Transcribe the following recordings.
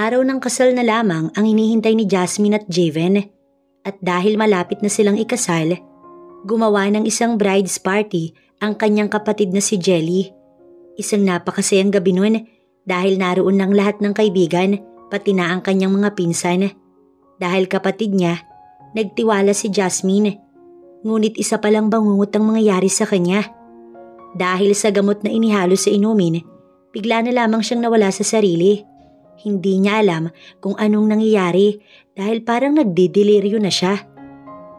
Araw ng kasal na lamang ang hinihintay ni Jasmine at Javen at dahil malapit na silang ikasal, gumawa ng isang bride's party ang kanyang kapatid na si Jelly. Isang napakasayang gabi nun dahil naroon ng lahat ng kaibigan pati na ang kanyang mga pinsan. Dahil kapatid niya, nagtiwala si Jasmine. Ngunit isa palang bangungot ang mangyayari sa kanya. Dahil sa gamot na inihalo sa inumin, bigla na lamang siyang nawala sa sarili. Hindi niya alam kung anong nangyayari dahil parang nagdideliryo na siya.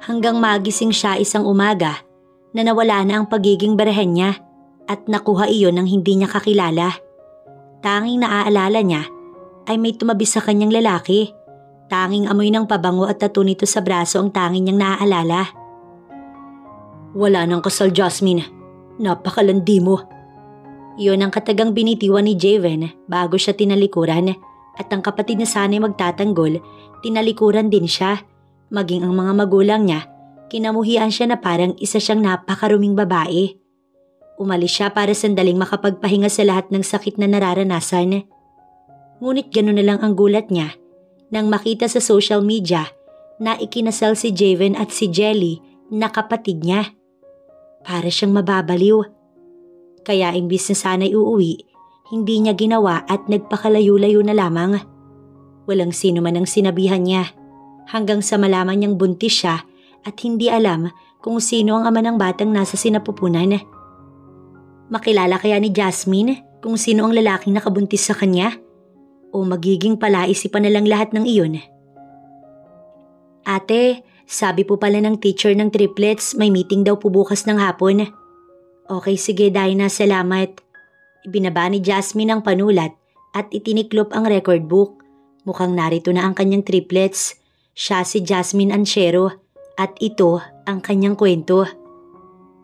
Hanggang magising siya isang umaga na nawala na ang pagiging berhen niya at nakuha iyon ng hindi niya kakilala. Tanging naaalala niya ay may tumabi sa kanyang lalaki. Tanging amoy ng pabango at tattoo nito sa braso ang tanging niyang naaalala. Wala nang kasal, Jasmine. Napakalandi mo. Iyon ang katagang binitiwan ni Javen bago siya tinalikuran at ang kapatid na sana'y magtatanggol, tinalikuran din siya. Maging ang mga magulang niya, kinamuhian siya na parang isa siyang napakaruming babae. Umalis siya para sandaling makapagpahinga sa lahat ng sakit na nararanasan. Ngunit gano'n na lang ang gulat niya nang makita sa social media na ikinasal si Javen at si Jelly na kapatid niya. Para siyang mababaliw. Kaya imbis na sana'y uuwi, hindi niya ginawa at nagpakalayo-layo na lamang. Walang sino man ang sinabihan niya hanggang sa malaman niyang buntis siya at hindi alam kung sino ang ama ng batang nasa sinapupunan. Makilala kaya ni Jasmine kung sino ang lalaking nakabuntis sa kanya? O magiging palaisipan na lang lahat ng iyon? Ate, sabi po pala ng teacher ng triplets may meeting daw po bukas ng hapon. Okay, sige Dinah, salamat. Ibinaba ni Jasmine ang panulat at itiniklop ang record book. Mukhang narito na ang kanyang triplets. Siya si Jasmine Anchero at ito ang kanyang kwento.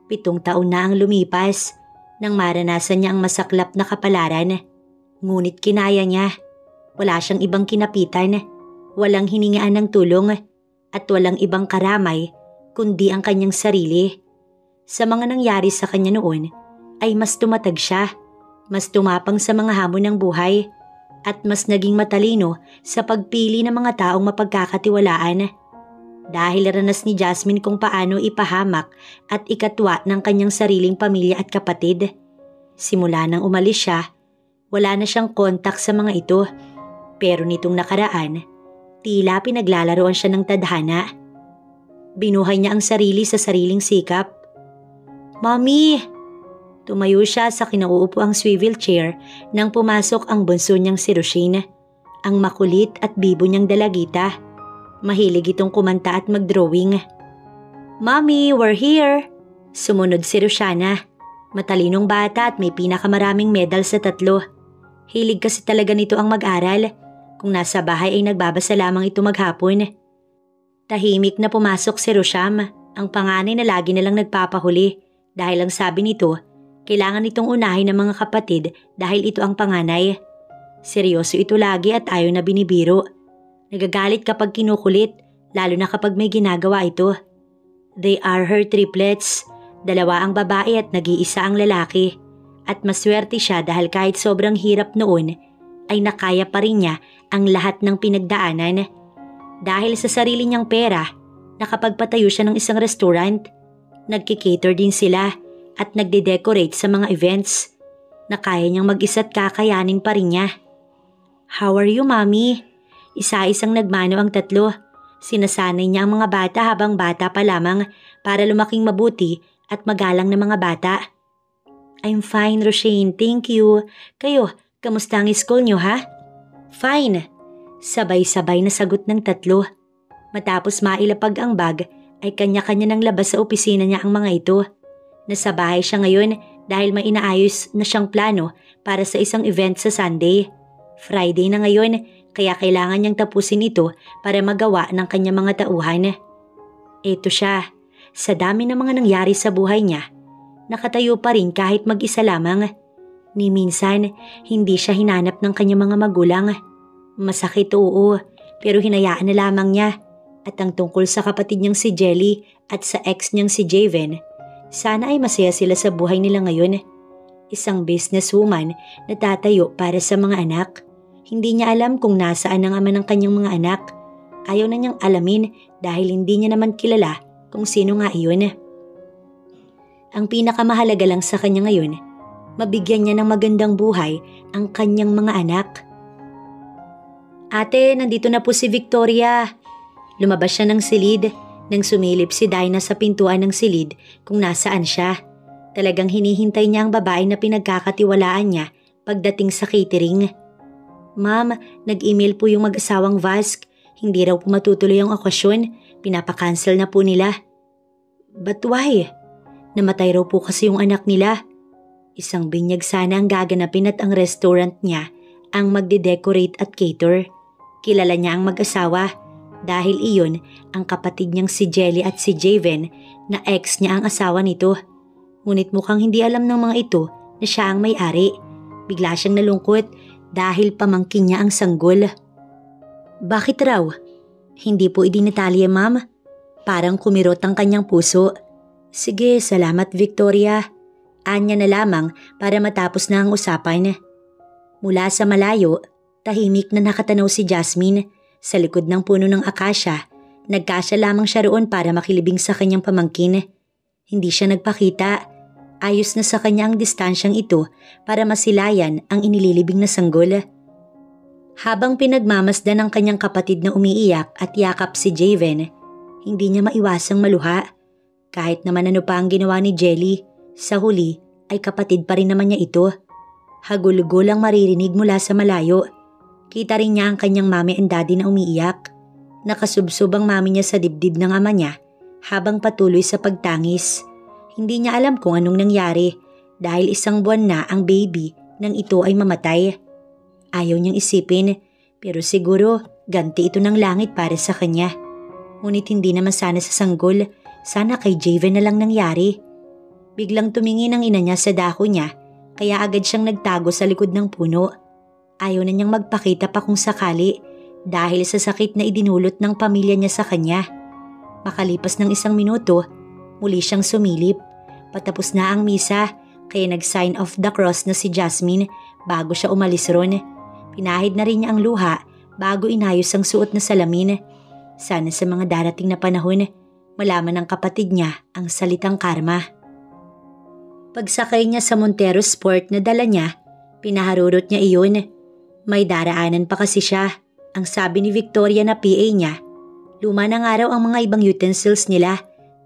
7 taon na ang lumipas nang maranasan niya ang masaklap na kapalaran. Ngunit kinaya niya. Wala siyang ibang kinapitan, walang hiningaan ng tulong at walang ibang karamay kundi ang kanyang sarili. Sa mga nangyari sa kanya noon ay mas tumatag siya, mas tumapang sa mga hamon ng buhay at mas naging matalino sa pagpili ng mga taong mapagkakatiwalaan. Dahil ranas ni Jasmine kung paano ipahamak at ikatwa ng kanyang sariling pamilya at kapatid. Simula nang umalis siya, wala na siyang kontak sa mga ito. Pero nitong nakaraan, tila pinaglalaroan siya ng tadhana. Binuhay niya ang sarili sa sariling sikap. Mommy! Tumayo siya sa kinauupo ang swivel chair nang pumasok ang bunso niyang si Roshine, ang makulit at bibo niyang dalagita. Mahilig itong kumanta at mag-drawing. Mommy, we're here! Sumunod si Roshana. Matalinong bata at may pinakamaraming medal sa 3. Hilig kasi talaga nito ang mag-aral. Kung nasa bahay ay nagbabasa lamang ito maghapon. Tahimik na pumasok si Rosham, ang panganay na lagi nalang nagpapahuli. Dahil ang sabi nito, kailangan itong unahin ng mga kapatid dahil ito ang panganay. Seryoso ito lagi at ayaw na binibiro. Nagagalit kapag kinukulit, lalo na kapag may ginagawa ito. They are her triplets. 2 ang babae at nag-iisa ang lalaki. At maswerte siya dahil kahit sobrang hirap noon, ay nakaya pa rin niya ang lahat ng pinagdaanan. Dahil sa sarili niyang pera, nakapagpatayo siya ng isang restaurant. Nagkikater din sila at nagde-decorate sa mga events na kaya niyang mag-isa't kakayanin pa rin niya. How are you, Mommy? Isa-isang nagmano ang 3. Sinasanay niya ang mga bata habang bata pa lamang para lumaking mabuti at magalang na mga bata. I'm fine, Roshane. Thank you. Kayo, kamusta ang school niyo, ha? Fine. Sabay-sabay na sagot ng 3. Matapos mailapag ang bag, ay kanya-kanya nang labas sa opisina niya ang mga ito. Nasa bahay siya ngayon dahil may inaayos na siyang plano para sa isang event sa Sunday. Friday na ngayon, kaya kailangan niyang tapusin ito para magawa ng kanyang mga tauhan. Ito siya, sa dami ng mga nangyari sa buhay niya, nakatayo pa rin kahit mag-isa lamang. Ni minsan, hindi siya hinanap ng kanyang mga magulang. Masakit oo, pero hinayaan na lamang niya. At ang tungkol sa kapatid niyang si Jelly at sa ex niyang si Javen, sana ay masaya sila sa buhay nila ngayon. Isang businesswoman na tatayo para sa mga anak. Hindi niya alam kung nasaan ang ama ng kanyang mga anak. Ayaw na niyang alamin dahil hindi niya naman kilala kung sino nga iyon. Ang pinakamahalaga lang sa kanya ngayon, mabigyan niya ng magandang buhay ang kanyang mga anak. Ate, nandito na po si Victoria. Lumabas siya ng silid nang sumilip si Dinah sa pintuan ng silid kung nasaan siya. Talagang hinihintay niya ang babae na pinagkakatiwalaan niya pagdating sa catering. Ma'am, nag-email po yung mag-asawang Vask. Hindi raw po matutuloy ang okasyon. Pinapakancel na po nila. But why? Namatay raw po kasi yung anak nila. Isang binyag sana ang gaganapin at ang restaurant niya ang magde-decorate at cater. Kilala niya ang mag-asawa dahil iyon ang kapatid niyang si Jelly at si Javen na ex niya ang asawa nito. Ngunit mukhang hindi alam ng mga ito na siya ang may-ari. Bigla siyang nalungkot dahil pamangkin niya ang sanggol. Bakit raw? Hindi po idinitalye, ma'am. Parang kumirot ang kanyang puso. Sige, salamat Victoria. Anya na lamang para matapos na ang usapan. Mula sa malayo, tahimik na nakatanaw si Jasmine sa likod ng puno ng akasya. Nagkasya lamang siya roon para makilibing sa kanyang pamangkin. Hindi siya nagpakita. Ayos na sa kanya ang distansyang ito para masilayan ang inililibing na sanggol. Habang pinagmamasdan ng kanyang kapatid na umiiyak at yakap si Javen, hindi niya maiwasang maluha. Kahit naman ano pa ang ginawa ni Jelly, sa huli ay kapatid pa rin naman niya ito. Hagulgol ang maririnig mula sa malayo. Kita rin niya ang kanyang mami and daddy na umiiyak. Nakasubsob ang mami niya sa dibdib ng ama niya habang patuloy sa pagtangis. Hindi niya alam kung anong nangyari dahil 1 buwan na ang baby nang ito ay mamatay. Ayaw niyang isipin pero siguro ganti ito ng langit para sa kanya. Ngunit hindi naman sana sa sanggol, sana kay Javen na lang nangyari. Biglang tumingin ang ina niya sa dako niya kaya agad siyang nagtago sa likod ng puno. Ayaw na niyang magpakita pa kung sakali dahil sa sakit na idinulot ng pamilya niya sa kanya. Makalipas ng 1 minuto, muli siyang sumilip. Patapos na ang misa kaya nag-sign of the cross na si Jasmine bago siya umalis ron. Pinahid na rin niya ang luha bago inayos ang suot na salamin. Sana sa mga darating na panahon, malaman ng kapatid niya ang salitang karma. Pagsakay niya sa Montero Sport na dala niya, pinaharurot niya iyon. May daraanan pa kasi siya. Ang sabi ni Victoria na PA niya, luma na nga raw ang mga ibang utensils nila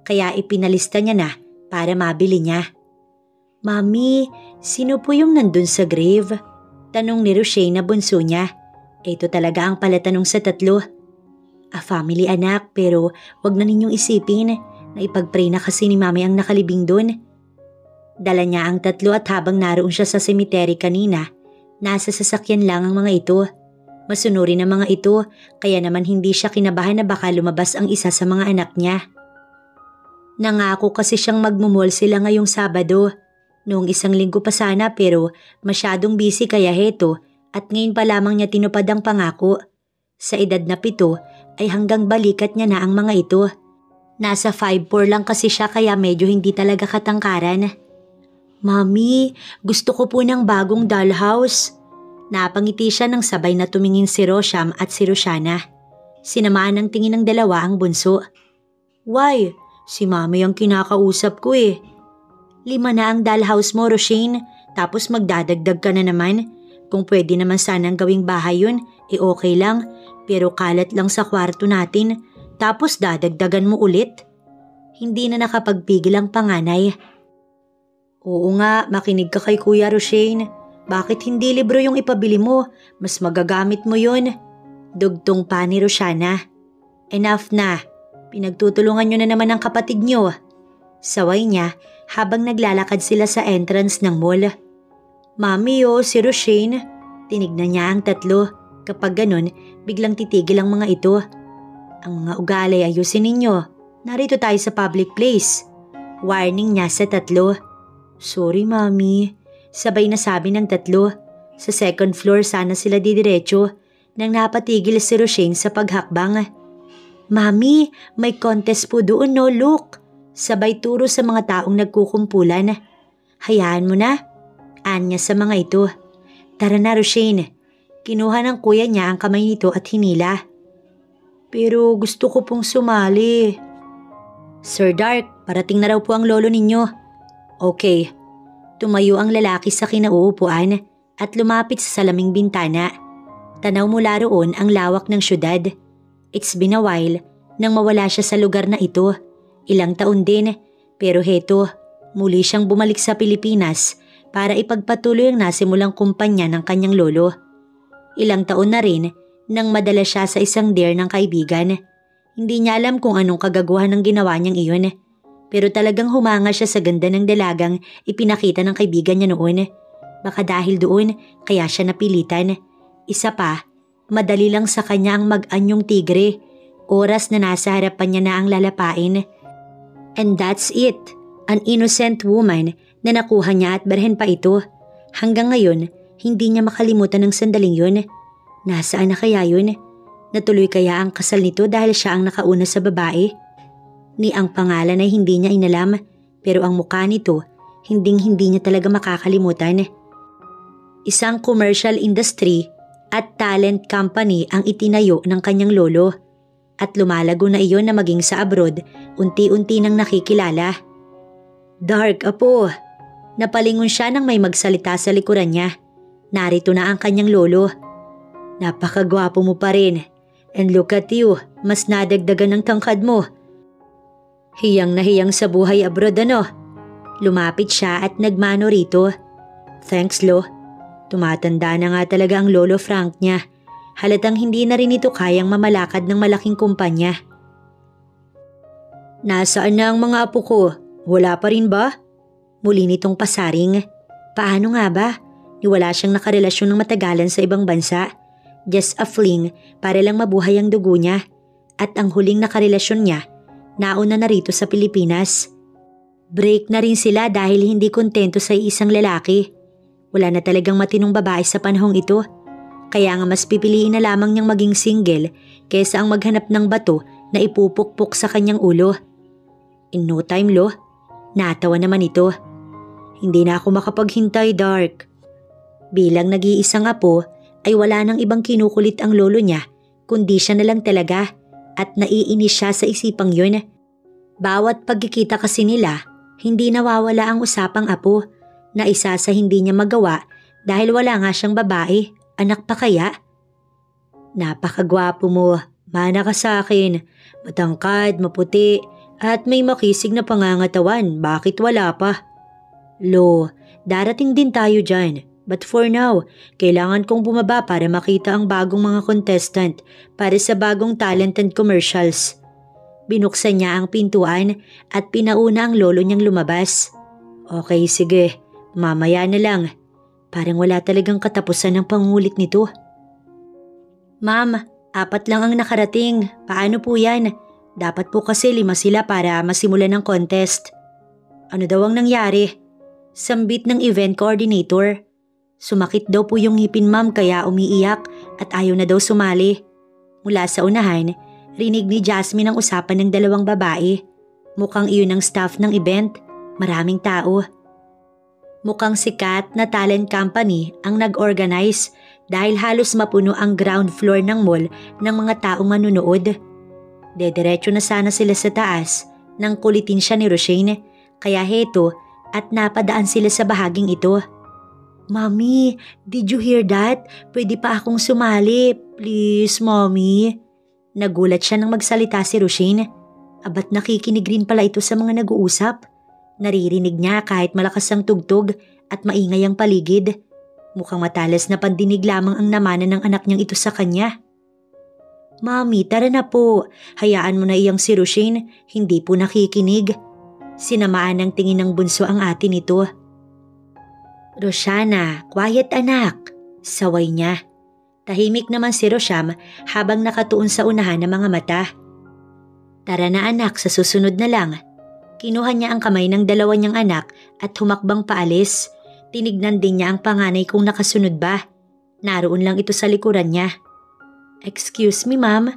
kaya ipinalista niya na para mabili niya. Mami, sino po yung nandun sa grave? Tanong ni Roshane na bunso niya. Ito talaga ang palatanong sa tatlo. A family anak pero wag na ninyong isipin na ipag-pray na kasi ni mami ang nakalibing dun. Dala niya ang tatlo at habang naroon siya sa cemetery kanina, nasa sasakyan lang ang mga ito. Masunurin ang mga ito kaya naman hindi siya kinabahan na baka lumabas ang isa sa mga anak niya. Nangako kasi siyang magmumol sila ngayong Sabado. Noong 1 linggo pa sana pero masyadong busy kaya heto at ngayon pa lamang niya tinupad ang pangako. Sa edad na 7 ay hanggang balikat niya na ang mga ito. Nasa 5'4" lang kasi siya kaya medyo hindi talaga katangkaran. Mami, gusto ko po ng bagong dollhouse. Napangiti siya nang sabay na tumingin si Rosham at si Roshana. Sinamaan ng tingin ng dalawa ang bunso. Why? Si mami ang kinakausap ko eh. 5 na ang dollhouse mo, Roshane. Tapos magdadagdag ka na naman. Kung pwede naman sanang gawing bahay yun, okay lang. Pero kalat lang sa kwarto natin. Tapos dadagdagan mo ulit. Hindi na nakapagpigil ang panganay. Oo nga, makinig ka kay Kuya Roshane. Bakit hindi libro yung ipabili mo? Mas magagamit mo yun. Dugtong pa ni Roshana. Enough na. Pinagtutulungan nyo na naman ang kapatid nyo. Saway niya habang naglalakad sila sa entrance ng mall. Mami si Roshane. Tinignan niya ang tatlo. Kapag ganun, biglang titigil ang mga ito. Ang mga ugali ayusin ninyo. Narito tayo sa public place. Warning niya sa tatlo. Sorry mami. Sabay na sabi ng tatlo. Sa 2nd floor sana sila didiretso nang napatigil si Roshane sa paghakbang. Mami, may contest po doon no, look. Sabay turo sa mga taong nagkukumpulan. Hayaan mo na. Anya sa mga ito. Tara na Roshane. Kinuha ng kuya niya ang kamay nito at hinila. Pero gusto ko pong sumali. Sir Dark, parating na raw po ang lolo ninyo. Okay. Tumayo ang lalaki sa kinauupuan at lumapit sa salaming bintana. Tanaw mula roon ang lawak ng syudad. It's been a while nang mawala siya sa lugar na ito. Ilang taon din, pero heto, muli siyang bumalik sa Pilipinas para ipagpatuloy ang nasimulang kumpanya ng kanyang lolo. Ilang taon na rin nang madala siya sa isang dare ng kaibigan. Hindi niya alam kung anong kagaguhan ng ginawa niyang iyon. Pero talagang humanga siya sa ganda ng dalagang ipinakita ng kaibigan niya noon. Baka dahil doon, kaya siya napilitan. Isa pa, madali lang sa kanya ang mag-anyong tigre. Oras na nasa harapan niya na ang lalapain. And that's it. An innocent woman na nakuha niya at berhen pa ito. Hanggang ngayon, hindi niya makalimutan ng sandaling yun. Nasaan na kaya yun? Natuloy kaya ang kasal nito dahil siya ang nakauna sa babae? Ni ang pangalan ay hindi niya inalam, pero ang mukha nito, hindi niya talaga makakalimutan. Isang commercial industry at talent company ang itinayo ng kanyang lolo. At lumalago na iyon na maging sa abroad, unti-unti nang nakikilala. Dark, apo. Napalingon siya nang may magsalita sa likuran niya. Narito na ang kanyang lolo. Napakagwapo mo pa rin. And look at you, mas nadagdagan ng tangkad mo. Hiyang na hiyang sa buhay abroad ano. Lumapit siya at nagmano rito. Thanks lo. Tumatanda na nga talaga ang lolo Frank niya. Halatang hindi na rin ito kayang mamalakad ng malaking kumpanya. Nasaan na ang mga apo ko? Wala pa rin ba? Muli nitong pasaring. Paano nga ba? Wala siyang nakarelasyon ng matagalan sa ibang bansa. Just a fling para lang mabuhay ang dugo niya. At ang huling nakarelasyon niya, nauna na rito sa Pilipinas. Break na rin sila dahil hindi kontento sa isang lalaki. Wala na talagang matinong babae sa panahong ito. Kaya nga mas pipiliin na lamang niyang maging single kaysa ang maghanap ng bato na ipupukpok sa kanyang ulo. In no time lo, natawa naman ito. Hindi na ako makapaghintay, Dark. Bilang nag-iisang apo ay wala nang ibang kinukulit ang lolo niya kundi siya na lang talaga. At naiinis siya sa isipang yun. Bawat pagkikita kasi nila, hindi nawawala ang usapang apo na isa sa hindi niya magawa dahil wala nga siyang babae, anak pa kaya? Napakagwapo mo, mana ka sa akin, matangkad, maputi, at may makisig na pangangatawan, bakit wala pa? Lo, darating din tayo dyan. But for now, kailangan kong bumaba para makita ang bagong mga contestant para sa bagong talent and commercials. Binuksan niya ang pintuan at pinauna ang lolo niyang lumabas. Okay, sige. Mamaya na lang. Parang wala talagang katapusan ng pangulit nito. Ma'am, 4 lang ang nakarating. Paano po yan? Dapat po kasi 5 sila para masimulan ng contest. Ano daw ang nangyari? Sambit ng event coordinator. Sumakit daw po yung ngipin ma'am kaya umiiyak at ayaw na daw sumali. Mula sa unahan, rinig ni Jasmine ang usapan ng 2 babae. Mukhang iyon ang staff ng event. Maraming tao. Mukhang sikat na talent company ang nag-organize dahil halos mapuno ang ground floor ng mall ng mga taong manunood. Dediretso na sana sila sa taas nang kulitin siya ni Roshane kaya heto at napadaan sila sa bahaging ito. Mommy, did you hear that? Pwede pa akong sumali. Please, Mommy. Nagulat siya nang magsalita si Roshane. Abat nakikinig rin pala ito sa mga nag-uusap. Naririnig niya kahit malakas ang tugtog at maingay ang paligid. Mukhang matalas na pandinig lamang ang namana ng anak niyang ito sa kanya. Mommy, tara na po. Hayaan mo na iyang si Roshane. Hindi po nakikinig. Sinamaan ng tingin ng bunso ang ate nito. Roshana, quiet anak. Saway niya. Tahimik naman si Rosham habang nakatuon sa unahan ng mga mata. Tara na anak, sa susunod na lang. Kinuha niya ang kamay ng 2 niyang anak at humakbang paalis. Tinignan din niya ang panganay kung nakasunod ba. Naroon lang ito sa likuran niya. Excuse me ma'am,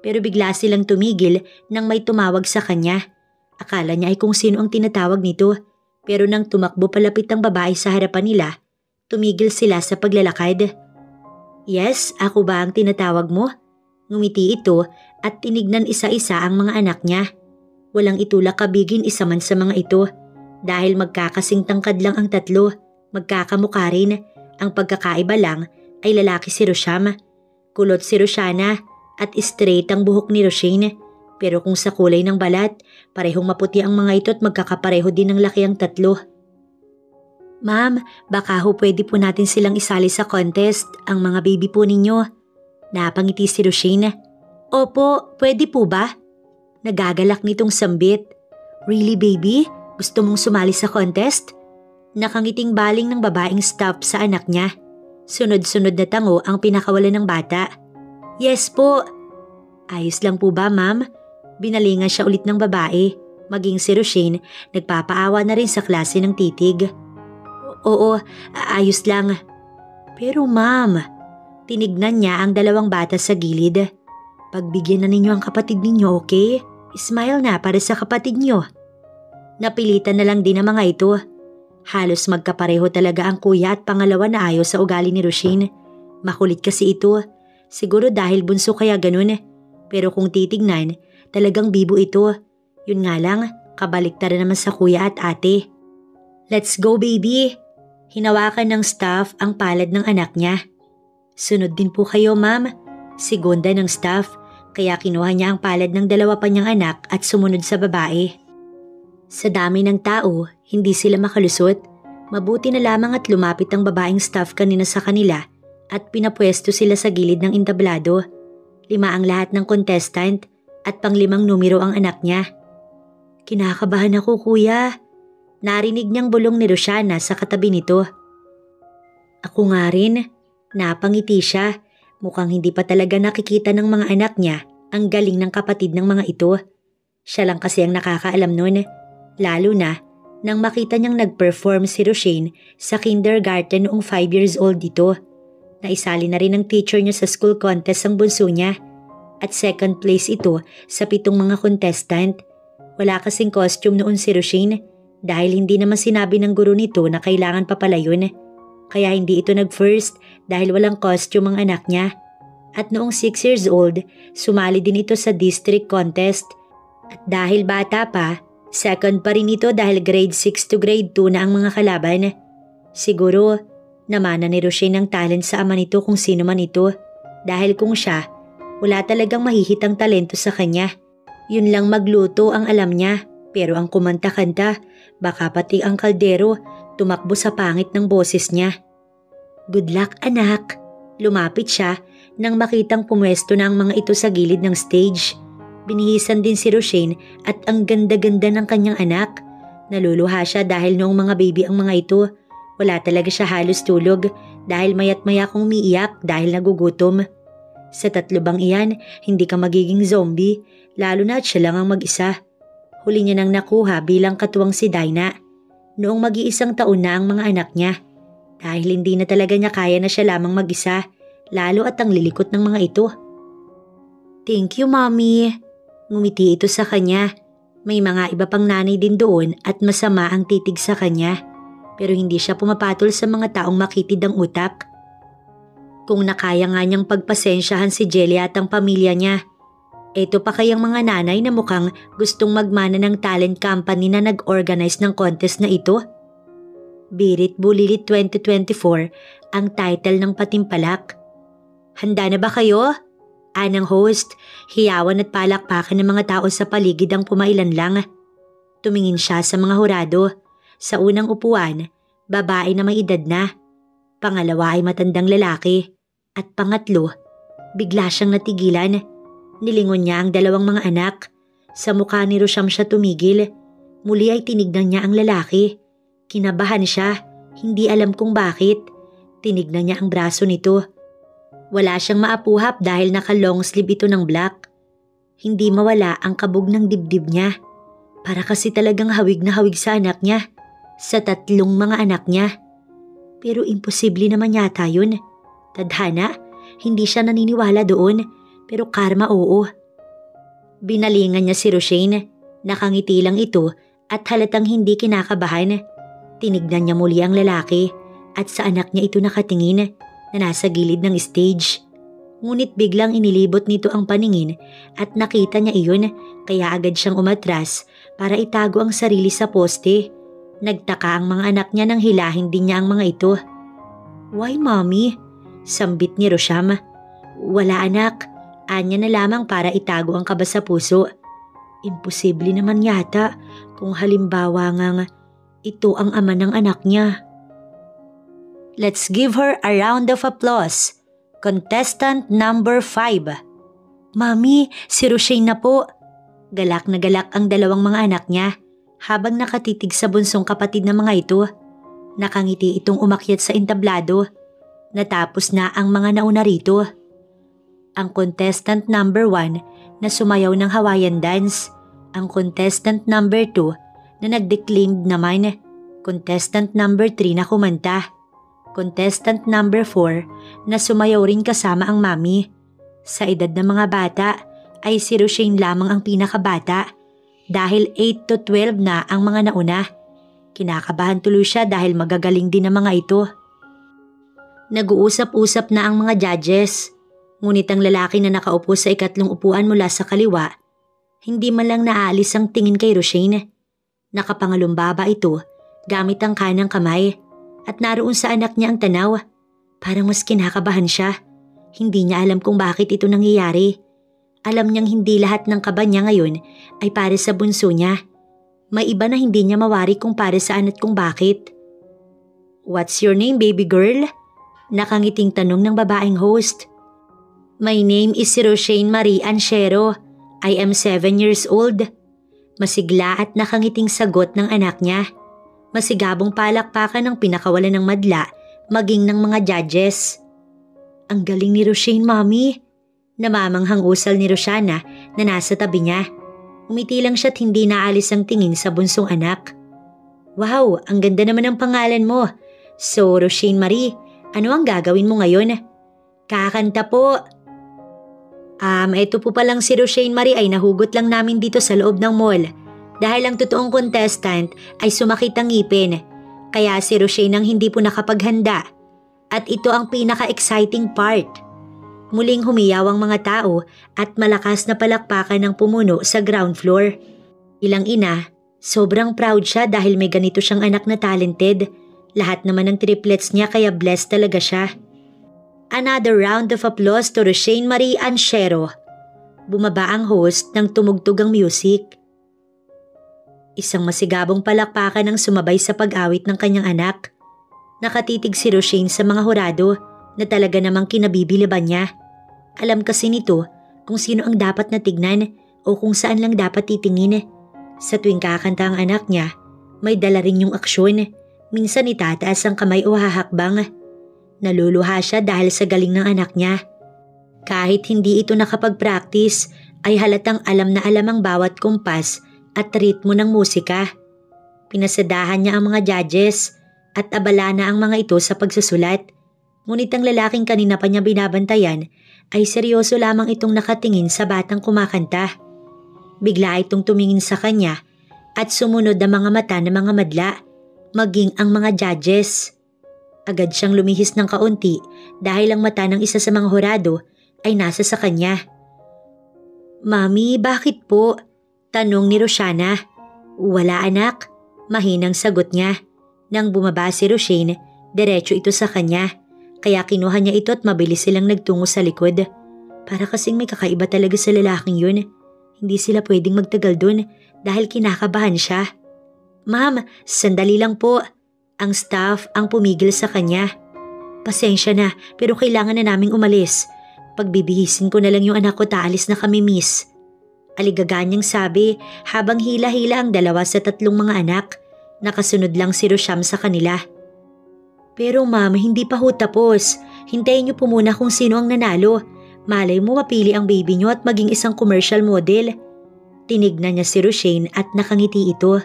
pero bigla silang tumigil nang may tumawag sa kanya. Akala niya ay kung sino ang tinatawag nito. Pero nang tumakbo palapit ang babae sa harapan nila, tumigil sila sa paglalakad. Yes, ako ba ang tinatawag mo? Ngumiti ito at tinignan isa-isa ang mga anak niya. Walang itulak kabigin isa man sa mga ito. Dahil magkakasing tangkad lang ang tatlo, magkakamukha rin. Ang pagkakaiba lang ay lalaki si Rosham. Kulot si Roshana at straight ang buhok ni Roshane. Pero kung sa kulay ng balat, parehong maputi ang mga ito at magkakapareho din ng laki ang tatlo. Ma'am, baka ho pwede po natin silang isali sa contest, ang mga baby po ninyo. Napangiti si Roshane. Opo, pwede po ba? Nagagalak nitong sambit. Really baby? Gusto mong sumali sa contest? Nakangiting baling ng babaeng staff sa anak niya. Sunod-sunod na tango ang pinakawalan ng bata. Yes po. Ayos lang po ba, ma'am? Binalingan siya ulit ng babae. Maging si Roshane, nagpapaawa na rin sa klase ng titig. Oo, ayos lang. Pero ma'am, tinignan niya ang dalawang bata sa gilid. Pagbigyan na ninyo ang kapatid ninyo, okay? Smile na para sa kapatid niyo. Napilitan na lang din ang mga ito. Halos magkapareho talaga ang kuya at pangalawa na ayaw sa ugali ni Roshane. Makulit kasi ito. Siguro dahil bunso kaya ganun. Pero kung titignan, talagang bibo ito. Yun nga lang, kabaliktaran naman sa kuya at ate. Let's go baby! Hinawakan ng staff ang palad ng anak niya. Sunod din po kayo ma'am. Segunda ng staff, kaya kinuha niya ang palad ng dalawa pa niyang anak at sumunod sa babae. Sa dami ng tao, hindi sila makalusot. Mabuti na lamang at lumapit ang babaeng staff kanina sa kanila at pinapwesto sila sa gilid ng entablado. 5 ang lahat ng contestant at pang-5 numero ang anak niya. Kinakabahan ako kuya. Narinig niyang bulong ni Roshana sa katabi nito. Ako nga rin. Napangiti siya. Mukhang hindi pa talaga nakikita ng mga anak niya ang galing ng kapatid ng mga ito. Siya lang kasi ang nakakaalam nun. Lalo na nang makita niyang nag-perform si Roshane sa kindergarten noong 5 years old ito. Naisali na rin ng teacher niya sa school contest ang bunso niya. At second place ito sa 7 mga contestant. Wala kasing costume noon si Roshane dahil hindi naman sinabi ng guro nito na kailangan pa pala yun. Kaya hindi ito nag-first dahil walang costume ang anak niya. At noong 6 years old, sumali din ito sa district contest. At dahil bata pa, second pa rin ito dahil grade 6 to grade 2 na ang mga kalaban. Siguro, namana ni Roshane ang talent sa ama nito kung sino man ito. Dahil kung siya, wala talagang mahihitang talento sa kanya. Yun lang magluto ang alam niya. Pero ang kumanta-kanta, baka pati ang kaldero, tumakbo sa pangit ng boses niya. Good luck anak. Lumapit siya nang makitang pumwesto na ang mga ito sa gilid ng stage. Binihisan din si Roshane at ang ganda-ganda ng kanyang anak. Naluluha siya dahil noong mga baby ang mga ito, wala talaga siya halos tulog dahil mayat-maya kong umiiyak dahil nagugutom. Sa 3 bang iyan, hindi ka magiging zombie, lalo na at siya lang ang mag-isa. Huli niya nang nakuha bilang katuwang si Dinah. Noong mag-iisang taon na ang mga anak niya. Dahil hindi na talaga niya kaya na siya lamang mag-isa, lalo at ang lilikot ng mga ito. Thank you, Mommy. Ngumiti ito sa kanya. May mga iba pang nanay din doon at masama ang titig sa kanya. Pero hindi siya pumapatol sa mga taong makitid ang utak. Kung nakaya nga niyang pagpasensyahan si Jelly at ang pamilya niya, ito pa kayang mga nanay na mukhang gustong magmana ng talent company na nag-organize ng contest na ito? Birit Bulilit 2024 ang title ng patimpalak. Handa na ba kayo? Anang host, hiyawan at palakpakan ng mga tao sa paligid ang pumailan lang. Tumingin siya sa mga hurado. Sa unang upuan, babae na may edad na. Pangalawa ay matandang lalaki. At pangatlo, bigla siyang natigilan. Nilingon niya ang 2 mga anak. Sa mukha ni Rosham siya tumigil. Muli ay tinignan niya ang lalaki. Kinabahan siya. Hindi alam kung bakit. Tinignan niya ang braso nito. Wala siyang maapuhap dahil naka-long sleeve ito ng black. Hindi mawala ang kabog ng dibdib niya. Para kasi talagang hawig na hawig sa anak niya. Sa 3 mga anak niya. Pero imposible naman yata yun. Tadhana, hindi siya naniniwala doon. Pero karma oo. Binalingan niya si Roshane. Nakangiti lang ito at halatang hindi kinakabahan. Tinignan niya muli ang lalaki at sa anak niya ito nakatingin. na nasa gilid ng stage. Ngunit biglang inilibot nito ang paningin at nakita niya iyon kaya agad siyang umatras para itago ang sarili sa poste. Nagtaka ang mga anak niya nang hilahin din niya ang mga ito. "Why, mommy?" Sambit ni Rosham. "Wala anak, anya na lamang para itago ang kaba sa puso. Imposible naman yata kung halimbawa ngang ito ang ama ng anak niya." Let's give her a round of applause. Contestant number 5. "Mami, si Roshane na po." Galak na galak ang dalawang mga anak niya habang nakatitig sa bunsong kapatid ng mga ito. Nakangiti itong umakyat sa entablado. Natapos na ang mga nauna rito. Ang contestant number 1 na sumayaw ng Hawaiian dance. Ang contestant number 2 na nag-declaimed naman. Contestant number 3 na kumanta. Contestant number 4 na sumayaw rin kasama ang mami. Sa edad ng mga bata ay si Roshane lamang ang pinakabata dahil 8 to 12 na ang mga nauna. Kinakabahan tuloy siya dahil magagaling din ang mga ito. Nag-uusap-usap na ang mga judges, ngunit ang lalaki na nakaupo sa ikatlong upuan mula sa kaliwa, hindi man lang naaalis ang tingin kay Roshane. Nakapangalumbaba ito gamit ang kanang kamay at naroon sa anak niya ang tanaw. Parang mas kinakabahan siya. Hindi niya alam kung bakit ito nangyayari. Alam niyang hindi lahat ng kaba niya ngayon ay para sa bunso niya. May iba na hindi niya mawari kung para saan at kung bakit. "What's your name, baby girl?" Nakangiting tanong ng babaeng host. "My name is Roshane Marie Anchero. I am 7 years old." Masigla at nakangiting sagot ng anak niya. Masigabong palakpakan ng pinakawalan ng madla maging ng mga judges. "Ang galing ni Roshane, mami." Namamanghang usal ni Roshana na nasa tabi niya. Umiti lang siya't hindi naalis ang tingin sa bunsong anak. "Wow, ang ganda naman ng pangalan mo. So, Roshane Marie, ano ang gagawin mo ngayon?" "Kakanta po." Ito po palang si Roshane Marie ay nahugot lang namin dito sa loob ng mall. Dahil ang totoong contestant ay sumakit ang ngipin, kaya si Roshane ang hindi po nakapaghanda. At ito ang pinaka-exciting part." Muling humiyaw ang mga tao at malakas na palakpakan ng pumuno sa ground floor. Ilang ina, sobrang proud siya dahil may ganito siyang anak na talented. Lahat naman ng triplets niya kaya blessed talaga siya. Another round of applause to Roshane Marie Anchero. Bumaba ang host nang tumugtog ang music. Isang masigabong palakpakan ang sumabay sa pag-awit ng kanyang anak. Nakatitig si Roshane sa mga hurado na talaga namang kinabibiliban niya. Alam kasi nito kung sino ang dapat na tignan o kung saan lang dapat titingin. Sa tuwing kakanta ang anak niya, may dala rin yung aksyon. Minsan itataas ang kamay o hahakbang. Naluluha siya dahil sa galing ng anak niya. Kahit hindi ito nakapag-practice, ay halatang alam na alam ang bawat kumpas at ritmo ng musika. Pinasadahan niya ang mga judges at abala na ang mga ito sa pagsusulat. Ngunit ang lalaking kanina pa niya binabantayan ay seryoso lamang itong nakatingin sa batang kumakanta. Bigla itong tumingin sa kanya at sumunod ang mga mata ng mga madla, maging ang mga judges. Agad siyang lumihis ng kaunti dahil ang mata ng isa sa mga hurado ay nasa sa kanya. "Mami, bakit po?" tanong ni Roshana. "Wala anak," mahinang sagot niya. Nang bumaba si Roshane, diretso ito sa kanya. Kaya kinuha niya ito at mabilis silang nagtungo sa likod. Para kasing may kakaiba talaga sa lalaking yun. Hindi sila pwedeng magtagal dun dahil kinakabahan siya. "Ma'am, sandali lang po." Ang staff ang pumigil sa kanya. "Pasensya na pero kailangan na naming umalis. Pagbibihisin ko na lang yung anak ko, taalis na kami, miss." Aligaganyang sabi habang hila-hila ang 2 sa 3 mga anak. Nakasunod lang si Rosham sa kanila. "Pero ma'am, hindi pa ho tapos. Hintayin niyo po muna kung sino ang nanalo. Malay mo mapili ang baby niyo at maging isang commercial model." Tinignan niya si Roshane at nakangiti ito.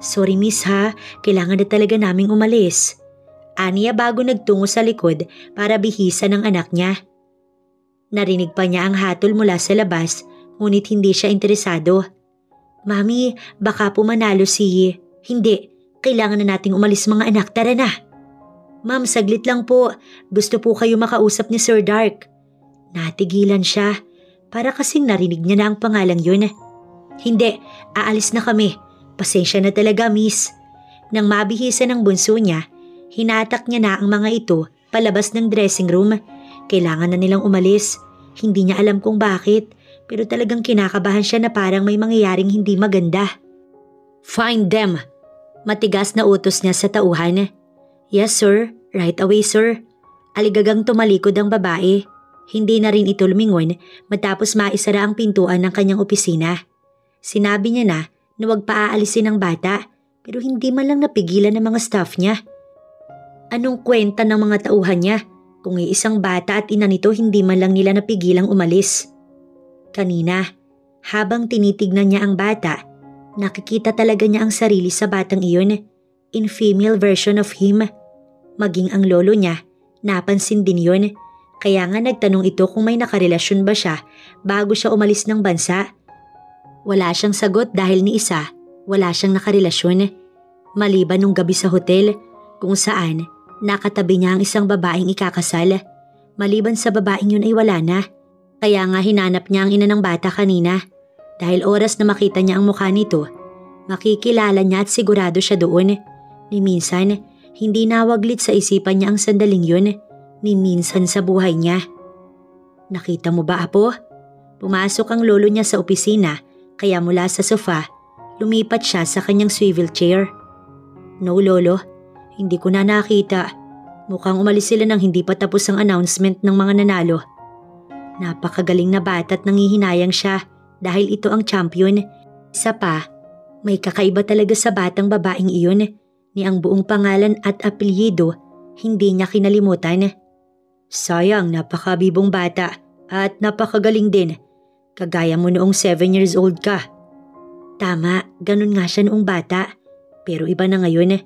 "Sorry miss ha, kailangan na talaga naming umalis." Aniya bago nagtungo sa likod para bihisan ng anak niya. Narinig pa niya ang hatol mula sa labas, ngunit hindi siya interesado. "Mami, baka po manalo si..." "Hindi, kailangan na nating umalis mga anak, tara na." Ma'am, saglit lang po. Gusto po kayo makausap ni Sir Dark. Natigilan siya. Para kasing narinig niya na ang pangalang yun. Hindi, aalis na kami. Pasensya na talaga, miss. Nang mabihisan ng bunso niya, hinatak niya na ang mga ito palabas ng dressing room. Kailangan na nilang umalis. Hindi niya alam kung bakit, pero talagang kinakabahan siya na parang may mangyayaring hindi maganda. Find them! Matigas na utos niya sa tauhan. Yes, sir. Right away, sir. Aligagang tumalikod ang babae. Hindi na rin ito lumingon matapos maisara ang pintuan ng kanyang opisina. Sinabi niya na huwag paaalisin ang bata, pero hindi man lang napigilan ng mga staff niya. Anong kwenta ng mga tauhan niya kung iisang bata at ina nito hindi man lang nila napigilang umalis? Kanina, habang tinitignan niya ang bata, nakikita talaga niya ang sarili sa batang iyon, in female version of him. Maging ang lolo niya, napansin din yun. Kaya nga nagtanong ito kung may nakarelasyon ba siya bago siya umalis ng bansa. Wala siyang sagot dahil ni isa, wala siyang nakarelasyon. Maliban nung gabi sa hotel, kung saan nakatabi niya ang isang babaeng ikakasal. Maliban sa babaeng yun ay wala na. Kaya nga hinanap niya ang ina ng bata kanina. Dahil oras na makita niya ang mukha nito, makikilala niya at sigurado siya doon. Ni minsan, hindi nawaglit sa isipan niya ang sandaling yun. Ni minsan sa buhay niya. Nakita mo ba, apo? Pumasok ang lolo niya sa opisina, kaya mula sa sofa, lumipat siya sa kanyang swivel chair. No, lolo. Hindi ko na nakita. Mukhang umalis sila nang hindi pa tapos ang announcement ng mga nanalo. Napakagaling na bata at nangihinayang siya dahil ito ang champion. Isa pa, may kakaiba talaga sa batang babaeng iyon ni ang buong pangalan at apelyido hindi niya kinalimutan. Sayang, napakabibong bata at napakagaling din. Kagaya mo noong 7 years old ka. Tama, ganun nga siya noong bata. Pero iba na ngayon.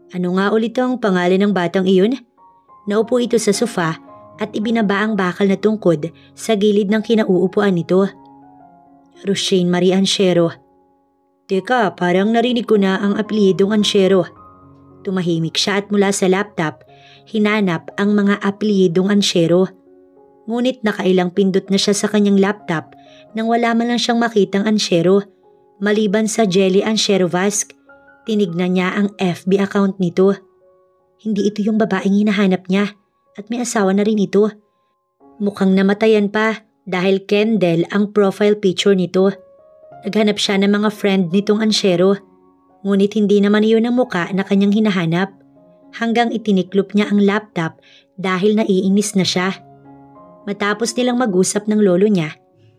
Ano nga ulit ang pangalan ng batang iyon? Naupo ito sa sofa at ibinaba ang bakal na tungkod sa gilid ng kinauupuan nito. Roshane Marie Anchero. Teka, parang narinig ko na ang apelyidong Anchero. Tumahimik siya at mula sa laptop, hinanap ang mga apelyidong Anchero. Ngunit nakailang pindot na siya sa kanyang laptop nang wala man lang siyang makitang Anchero. Maliban sa Jelly Anchero Vasque, tinignan niya ang FB account nito. Hindi ito yung babaeng hinahanap niya at may asawa na rin ito. Mukhang namatayan pa dahil Kendall ang profile picture nito. Naghanap siya ng mga friend nitong Anchero. Ngunit hindi naman iyon ang muka na kanyang hinahanap. Hanggang itiniklop niya ang laptop dahil naiinis na siya. Matapos nilang mag-usap ng lolo niya,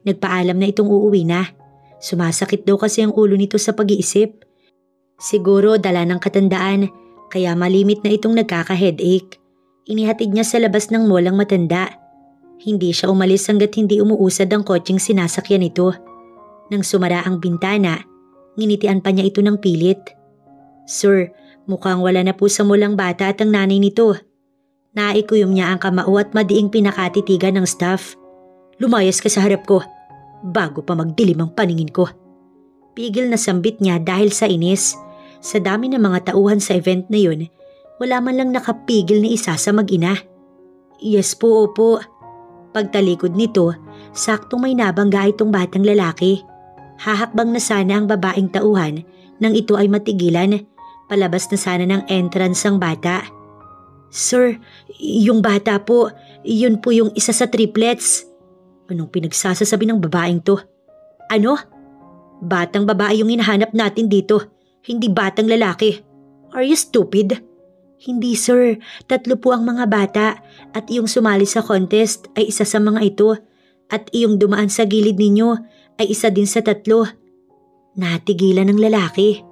nagpaalam na itong uuwi na. Sumasakit daw kasi ang ulo nito sa pag-iisip. Siguro dala ng katandaan, kaya malimit na itong nagkaka-headache. Inihatid niya sa labas ng mall ang matanda. Hindi siya umalis hanggat hindi umuusad ang kotseng sinasakyan nito. Nang sumara ang bintana, nginitian pa niya ito ng pilit. Sir, mukhang wala na po sa mall ang bata at ang nanay nito. Naikuyom niya ang kamao at madiing pinakatitigan ng staff. Lumayas ka sa harap ko, bago pa magdilim ang paningin ko. Pigil na sambit niya dahil sa inis. Sa dami ng mga tauhan sa event na yun, wala man lang nakapigil ni isa sa mag-ina. Yes po, opo. Pagtalikod nito, saktong may nabangga itong batang lalaki. Hahakbang na sana ang babaeng tauhan nang ito ay matigilan. Palabas na sana ng entrance ang bata. Sir, yung bata po, yun po yung isa sa triplets. Anong pinagsasasabi ng babaeng to? Ano? Batang babae yung hinahanap natin dito, hindi batang lalaki. Are you stupid? Hindi sir, 3 po ang mga bata at iyong sumali sa contest ay isa sa mga ito at iyong dumaan sa gilid ninyo ay isa din sa 3. Natigilan ng lalaki.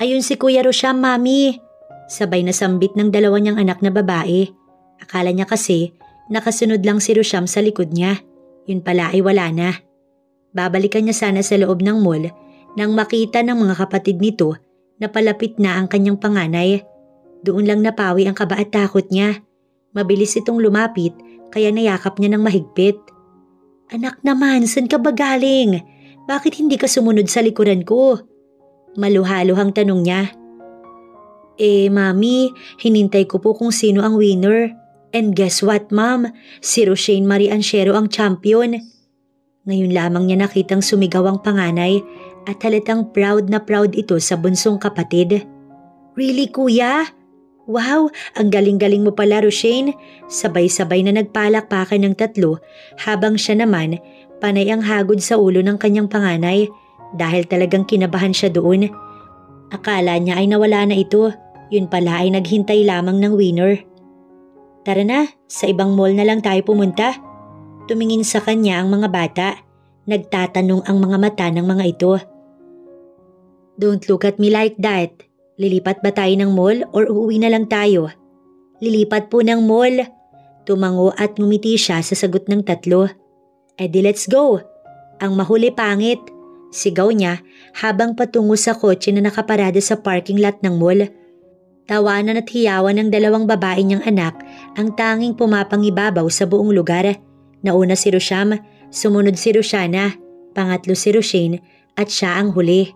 Ayun si Kuya Rosham, Mami. Sabay na sambit ng 2 niyang anak na babae. Akala niya kasi nakasunod lang si Rosham sa likod niya. Yun pala ay wala na. Babalikan niya sana sa loob ng mall nang makita ng mga kapatid nito na palapit na ang kanyang panganay. Doon lang napawi ang kaba at takot niya. Mabilis itong lumapit kaya nayakap niya ng mahigpit. Anak naman, saan ka ba galing? Bakit hindi ka sumunod sa likuran ko? Maluhaluhang tanong niya. Mami, hinintay ko po kung sino ang winner. And guess what, ma'am? Si Roshane Marie Anchero ang champion. Ngayon lamang niya nakitang sumigaw ang panganay at halatang proud na proud ito sa bunsong kapatid. Really, kuya? Wow, ang galing-galing mo pala, Roshane. Sabay-sabay na nagpalakpakan ng tatlo habang siya naman panay ang hagod sa ulo ng kanyang panganay dahil talagang kinabahan siya doon. Akala niya ay nawala na ito, yun pala ay naghintay lamang ng winner. Tara na, sa ibang mall na lang tayo pumunta. Tumingin sa kanya ang mga bata. Nagtatanong ang mga mata ng mga ito. Don't look at me like that. Lilipat ba tayo ng mall or uuwi na lang tayo? Lilipat po ng mall. Tumango at ngumiti siya sa sagot ng tatlo. Di let's go. Ang mahuli pangit. Sigaw niya habang patungo sa kotse na nakaparada sa parking lot ng mall. Tawanan at hiyawan ng dalawang babae niyang anak ang tanging pumapangibabaw sa buong lugar. Nauna si Rosham, sumunod si Roshana, pangatlo si Roshane at siya ang huli.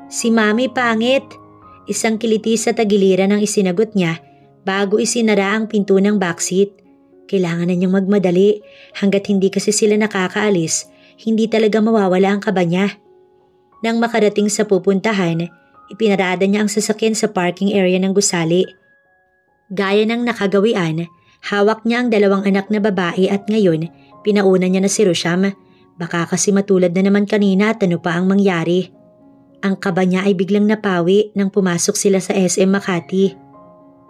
Si Mami pangit. Isang kiliti sa tagiliran ang isinagot niya bago isinara ang pinto ng backseat. Kailangan na niyang magmadali hanggat hindi kasi sila nakakaalis, hindi talaga mawawala ang kaba niya. Nang makarating sa pupuntahan, ipinarada niya ang sasakyan sa parking area ng gusali. Gaya ng nakagawian, hawak niya ang dalawang anak na babae at ngayon pinauna niya na si Rosham. Baka kasi matulad na naman kanina at ano pa ang mangyari. Ang kaba niya ay biglang napawi nang pumasok sila sa SM Makati.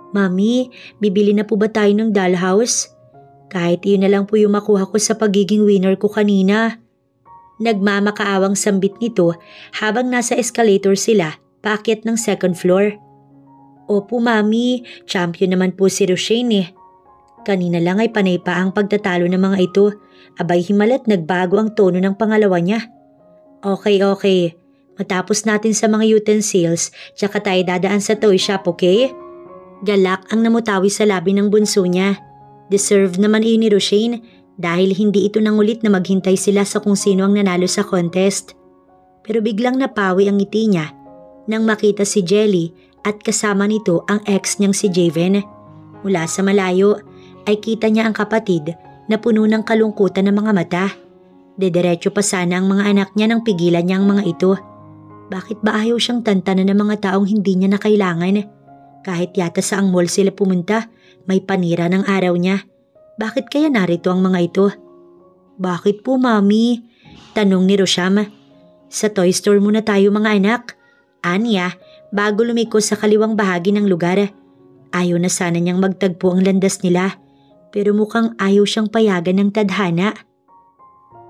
Mami, bibili na po ba tayo ng dollhouse? Kahit iyon na lang po yung makuha ko sa pagiging winner ko kanina. Nagmamakaawang sambit nito habang nasa escalator sila paakyat ng second floor. Opo mami, champion naman po si Roshane eh. Kanina lang ay panay pa ang pagtatalo ng mga ito. Abay himalat nagbago ang tono ng pangalawa niya. Okay. Matapos natin sa mga utensils, tsaka tayo dadaan sa toy shop, okay? Galak ang namutawi sa labi ng bunso niya. Deserve naman iyon ni Roshane dahil hindi ito nangulit na maghintay sila sa kung sino ang nanalo sa contest. Pero biglang napawi ang ngiti niya nang makita si Jelly at kasama nito ang ex niyang si Javen. Mula sa malayo ay kita niya ang kapatid na puno ng kalungkutan ng mga mata. Dediretso pa sana ang mga anak niya nang pigilan niya ang mga ito. Bakit ba ayaw siyang tantanan ng mga taong hindi niya na kailangan? Kahit yata sa ang mall sila pumunta, may panira ng araw niya. Bakit kaya narito ang mga ito? Bakit po mami? Tanong ni Rosham. Sa toy store muna tayo mga anak. Anya, bago lumiko sa kaliwang bahagi ng lugar. Ayaw na sana niyang magtagpo ang landas nila. Pero mukhang ayaw siyang payagan ng tadhana.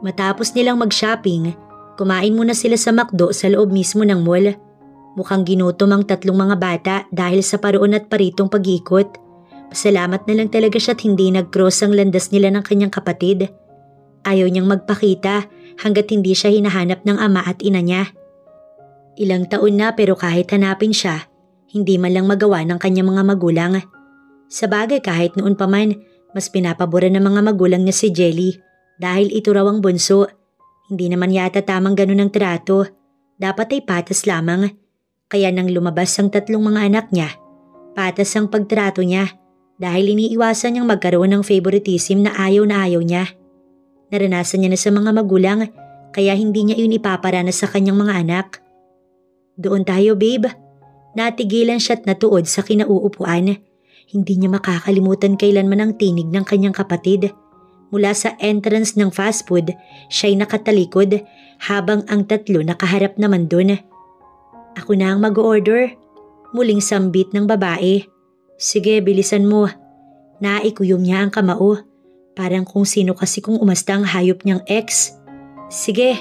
Matapos nilang mag-shopping, kumain muna sila sa McDo sa loob mismo ng mall. Mukhang ginutom ang tatlong mga bata dahil sa paroon at paritong pag-ikot. Pasalamat na lang talaga siya at hindi nag-cross ang landas nila ng kanyang kapatid. Ayaw niyang magpakita hanggat hindi siya hinahanap ng ama at ina niya. Ilang taon na pero kahit hanapin siya, hindi man lang magawa ng kanyang mga magulang. Sabagay kahit noon pa man, mas pinapabura ng mga magulang niya si Jelly dahil ito raw ang bunso. Hindi naman yata tamang ganun ang trato. Dapat ay patas lamang. Kaya nang lumabas ang tatlong mga anak niya, patas ang pagtrato niya dahil iniiwasan niyang magkaroon ng favoritism na ayaw niya. Naranasan niya na sa mga magulang kaya hindi niya yun ipaparanas sa kanyang mga anak. Doon tayo babe. Natigilan siya't natuod sa kinauupuan. Hindi niya makakalimutan kailanman ang tinig ng kanyang kapatid. Mula sa entrance ng fast food, siya'y nakatalikod habang ang tatlo nakaharap naman dun. Ako na ang mag-order. Muling sambit ng babae. Sige, bilisan mo. Naikuyom niya ang kamao. Parang kung sino kasi kung umasta ang hayop niyang ex. Sige.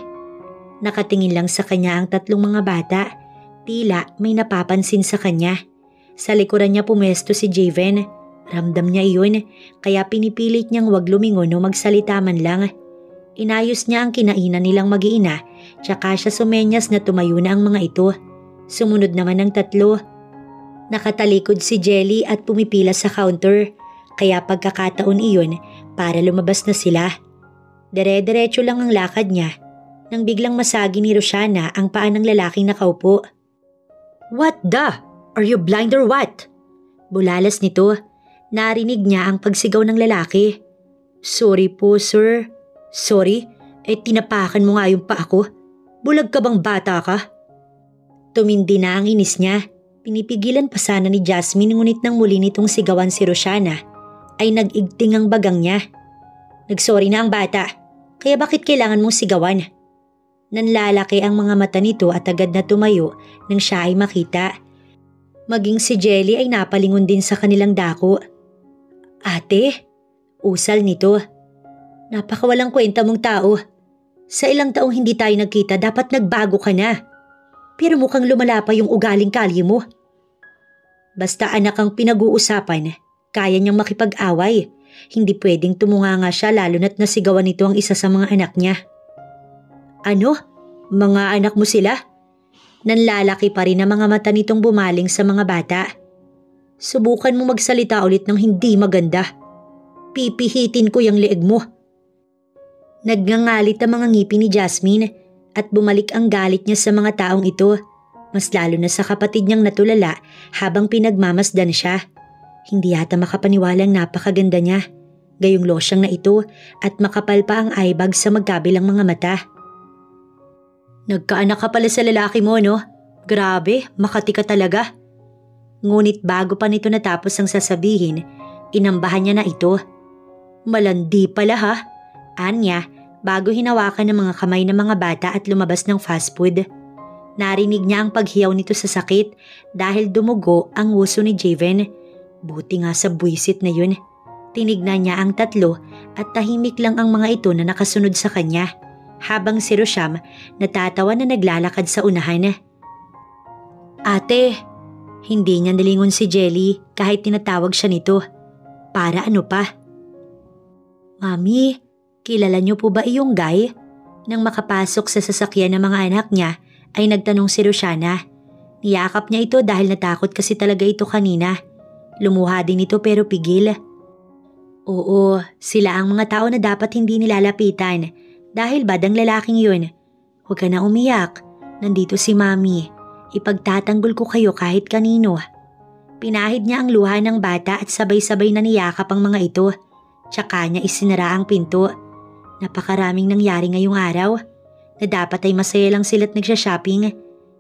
Nakatingin lang sa kanya ang tatlong mga bata. Tila may napapansin sa kanya. Sa likuran niya pumesto si Javen. Ramdam niya iyon, kaya pinipilit niyang wag lumingon o magsalita man lang. Inayos niya ang kinainan nilang mag-iina, tsaka siya sumenyas na tumayo na ang mga ito. Sumunod naman ang tatlo. Nakatalikod si Jelly at pumipila sa counter, kaya pagkakataon iyon para lumabas na sila. Dire-diretso lang ang lakad niya, nang biglang masagi ni Roshana ang paa ng lalaking nakaupo. What the? Are you blind or what? Bulalas nito. Narinig niya ang pagsigaw ng lalaki. Sorry po, sir. Sorry? Tinapakan mo nga yung paa ko. Bulag ka bang bata ka? Tumindi na ang inis niya. Pinipigilan pa sana ni Jasmine ngunit nang muli nitong sigawan si Rosiana ay nag-igting ang bagang niya. Nagsorry na ang bata. Kaya bakit kailangan mong sigawan? Nanlalaki ang mga mata nito at agad na tumayo nang siya ay makita. Maging si Jelly ay napalingon din sa kanilang dako. Ate, usal nito. Napakawalang kwenta mong tao. Sa ilang taong hindi tayo nagkita dapat nagbago ka na. Pero mukhang lumala pa yung ugaling kalye mo. Basta anak ang pinag-uusapan, kaya niyang makipag-away. Hindi pwedeng tumunganga siya lalo na't nasigawan nito ang isa sa mga anak niya. Ano? Mga anak mo sila? Nanlalaki pa rin ang mga mata nitong bumaling sa mga bata. Subukan mo magsalita ulit ng hindi maganda. Pipihitin ko yung leeg mo. Nagngangalit ang mga ngipin ni Jasmine at bumalik ang galit niya sa mga taong ito. Mas lalo na sa kapatid niyang natulala habang pinagmamasdan siya. Hindi yata makapaniwalang napakaganda niya. Gayong losyang na ito at makapal pa ang eyebag sa magkabilang mga mata. Nagkaanak ka pala sa lalaki mo, no? Grabe, makati ka talaga. Ngunit bago pa nito natapos ang sasabihin, inambahan niya na ito. Malandi pala ha? Anya, bago hinawakan ng mga kamay ng mga bata at lumabas ng fast food. Narinig niya ang paghiyaw nito sa sakit dahil dumugo ang uso ni Javen. Buti nga sa buwisit na yun. Tinignan niya ang tatlo at tahimik lang ang mga ito na nakasunod sa kanya. Habang si Rosham natatawa na naglalakad sa unahan. Ate, hindi niya nilingon si Jelly kahit tinatawag siya nito. Para ano pa? Mami, kilala niyo po ba iyong guy? Nang makapasok sa sasakyan ng mga anak niya ay nagtanong si Rosiana. Niyakap niya ito dahil natakot kasi talaga ito kanina. Lumuha din ito pero pigil. Oo, sila ang mga tao na dapat hindi nilalapitan. Dahil badang lalaking yun. Huwag ka na umiyak. Nandito si Mami. Ipagtatanggol ko kayo kahit kanino. Pinahid niya ang luha ng bata at sabay-sabay na niyakap ang mga ito. Tsaka niya isinara ang pinto. Napakaraming nangyari ngayong araw. Na dapat ay masaya lang sila't nagsha-shopping.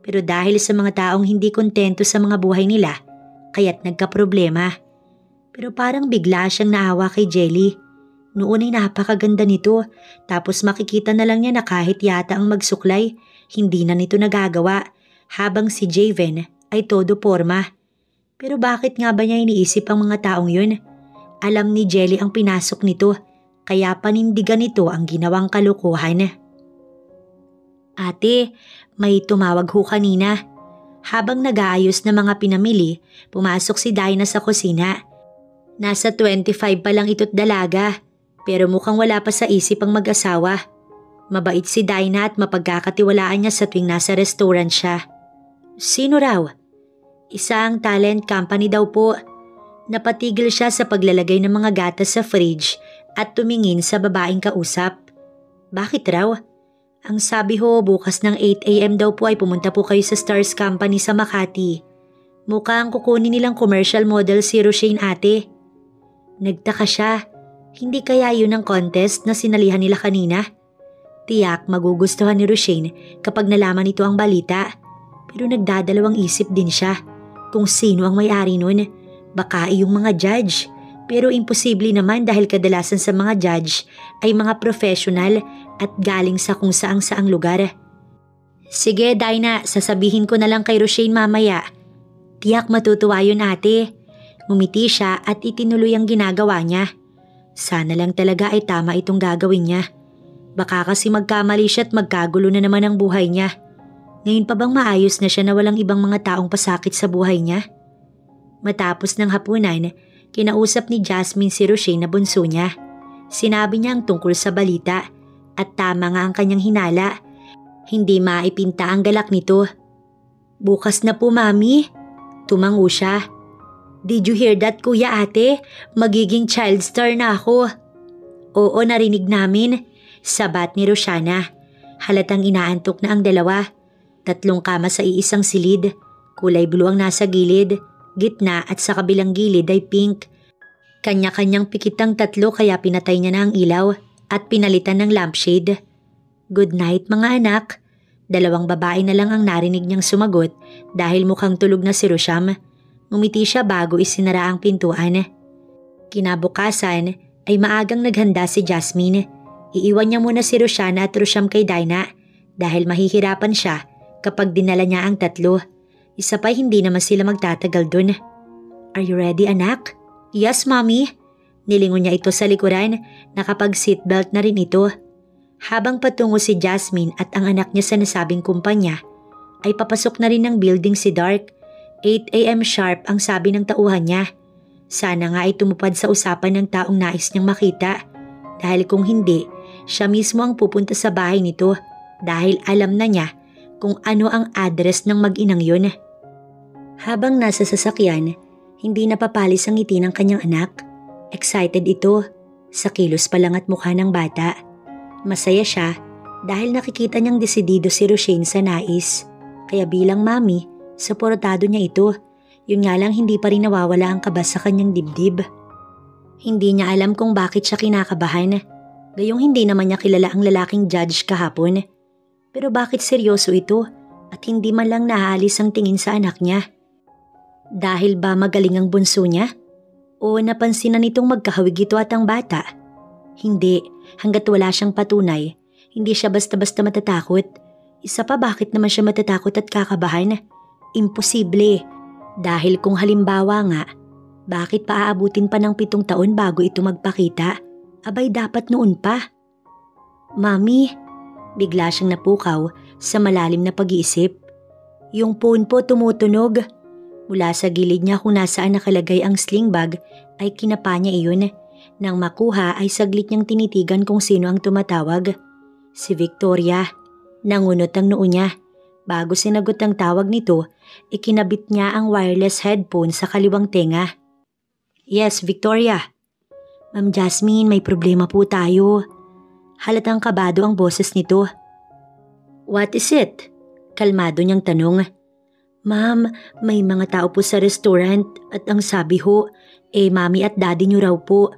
Pero dahil sa mga taong hindi kontento sa mga buhay nila, kaya't nagka-problema. Pero parang bigla siyang naawa kay Jelly. Noon ay napakaganda nito, tapos makikita na lang niya na kahit yata ang magsuklay, hindi na nito nagagawa, habang si Javen ay todo porma. Pero bakit nga ba niya iniisip ang mga taong yun? Alam ni Jelly ang pinasok nito, kaya panindigan nito ang ginawang kalukuhan. Ate, may tumawag ho kanina. Habang nag-aayos na mga pinamili, pumasok si Dinah sa kusina. Nasa 25 pa lang ito't dalaga. Pero mukhang wala pa sa isip ang mag-asawa. Mabait si Dinah at mapagkakatiwalaan niya sa tuwing nasa restaurant siya. Sino raw? Isang talent company daw po. Napatigil siya sa paglalagay ng mga gatas sa fridge at tumingin sa babaeng kausap. Bakit raw? Ang sabi ho, bukas ng 8 AM daw po ay pumunta po kayo sa Stars Company sa Makati. Mukhang kukunin nilang commercial model si Roshane ate. Nagtaka siya. Hindi kaya yun ang contest na sinalihan nila kanina? Tiyak magugustuhan ni Roshane kapag nalaman ito ang balita. Pero nagdadalawang isip din siya kung sino ang may-ari nun. Baka iyong mga judge. Pero imposible naman dahil kadalasan sa mga judge ay mga professional at galing sa kung saang lugar. Sige Dinah, sasabihin ko na lang kay Roshane mamaya. Tiyak matutuwa yun ate. Ngumiti siya at itinuloy ang ginagawa niya. Sana lang talaga ay tama itong gagawin niya. Baka kasi magkamali siya at magkagulo na naman ang buhay niya. Ngayon pa bang maayos na siya na walang ibang mga taong pasakit sa buhay niya? Matapos ng hapunan, kinausap ni Jasmine si Roshane na bunso niya. Sinabi niya ang tungkol sa balita at tama nga ang kanyang hinala. Hindi maipinta ang galak nito. Bukas na po mami. Tumango siya. Did you hear that kuya ate? Magiging child star na ako. Oo, narinig namin. Sabat ni Rosiana. Halatang inaantok na ang dalawa. 3 kama sa iisang silid. Kulay blue ang nasa gilid, gitna at sa kabilang gilid ay pink. Kanya-kanyang pikit ang tatlo kaya pinatay niya na ang ilaw at pinalitan ng lampshade. Good night mga anak. 2 babae na lang ang narinig niyang sumagot dahil mukhang tulog na si Rosham. Ngumiti siya bago isinara ang pintuan. Kinabukasan ay maagang naghanda si Jasmine. Iiwan niya muna si Roshana at Rosham kay Dinah dahil mahihirapan siya kapag dinala niya ang tatlo. Isa pa hindi naman sila magtatagal dun. Are you ready anak? Yes mommy. Nilingon niya ito sa likuran, nakapag-seatbelt na rin ito. Habang patungo si Jasmine at ang anak niya sa nasabing kumpanya, ay papasok na rin ng building si Dark. 8 a.m. sharp ang sabi ng tauhan niya. Sana nga ay tumupad sa usapan ng taong nais niyang makita. Dahil kung hindi, siya mismo ang pupunta sa bahay nito dahil alam na niya kung ano ang address ng mag-inang yun. Habang nasa sasakyan, hindi napapalis ang ngiti ng kanyang anak. Excited ito, sa kilos pa lang at mukha ng bata. Masaya siya dahil nakikita niyang desidido si Roshane sa nais. Kaya bilang mami, suportado niya ito. Yun nga lang hindi pa rin nawawala ang kaba sa kanyang dibdib. Hindi niya alam kung bakit siya kinakabahan. Gayong hindi naman niya kilala ang lalaking judge kahapon. Pero bakit seryoso ito at hindi man lang naaalis ang tingin sa anak niya? Dahil ba magaling ang bunso niya? O napansin na nitong magkahawig ito at ang bata? Hindi, hanggat wala siyang patunay, hindi siya basta-basta matatakot. Isa pa bakit naman siya matatakot at kakabahan? Imposible. Dahil kung halimbawa nga, bakit pa aabutin pa ng 7 taon bago ito magpakita? Abay dapat noon pa. Mami, bigla siyang napukaw sa malalim na pag-iisip. Yung phone po tumutunog. Mula sa gilid niya kung nasaan nakalagay ang sling bag ay kinapa niya iyon. Nang makuha ay saglit niyang tinitigan kung sino ang tumatawag. Si Victoria. Nangunot ang noo niya. Bago sinagot ang tawag nito, ikinabit niya ang wireless headphone sa kaliwang tenga. Yes, Victoria. Ma'am Jasmine, may problema po tayo. Halatang kabado ang boses nito. What is it? Kalmado niyang tanong. Ma'am, may mga tao po sa restaurant at ang sabi ho, mami at daddy niyo raw po.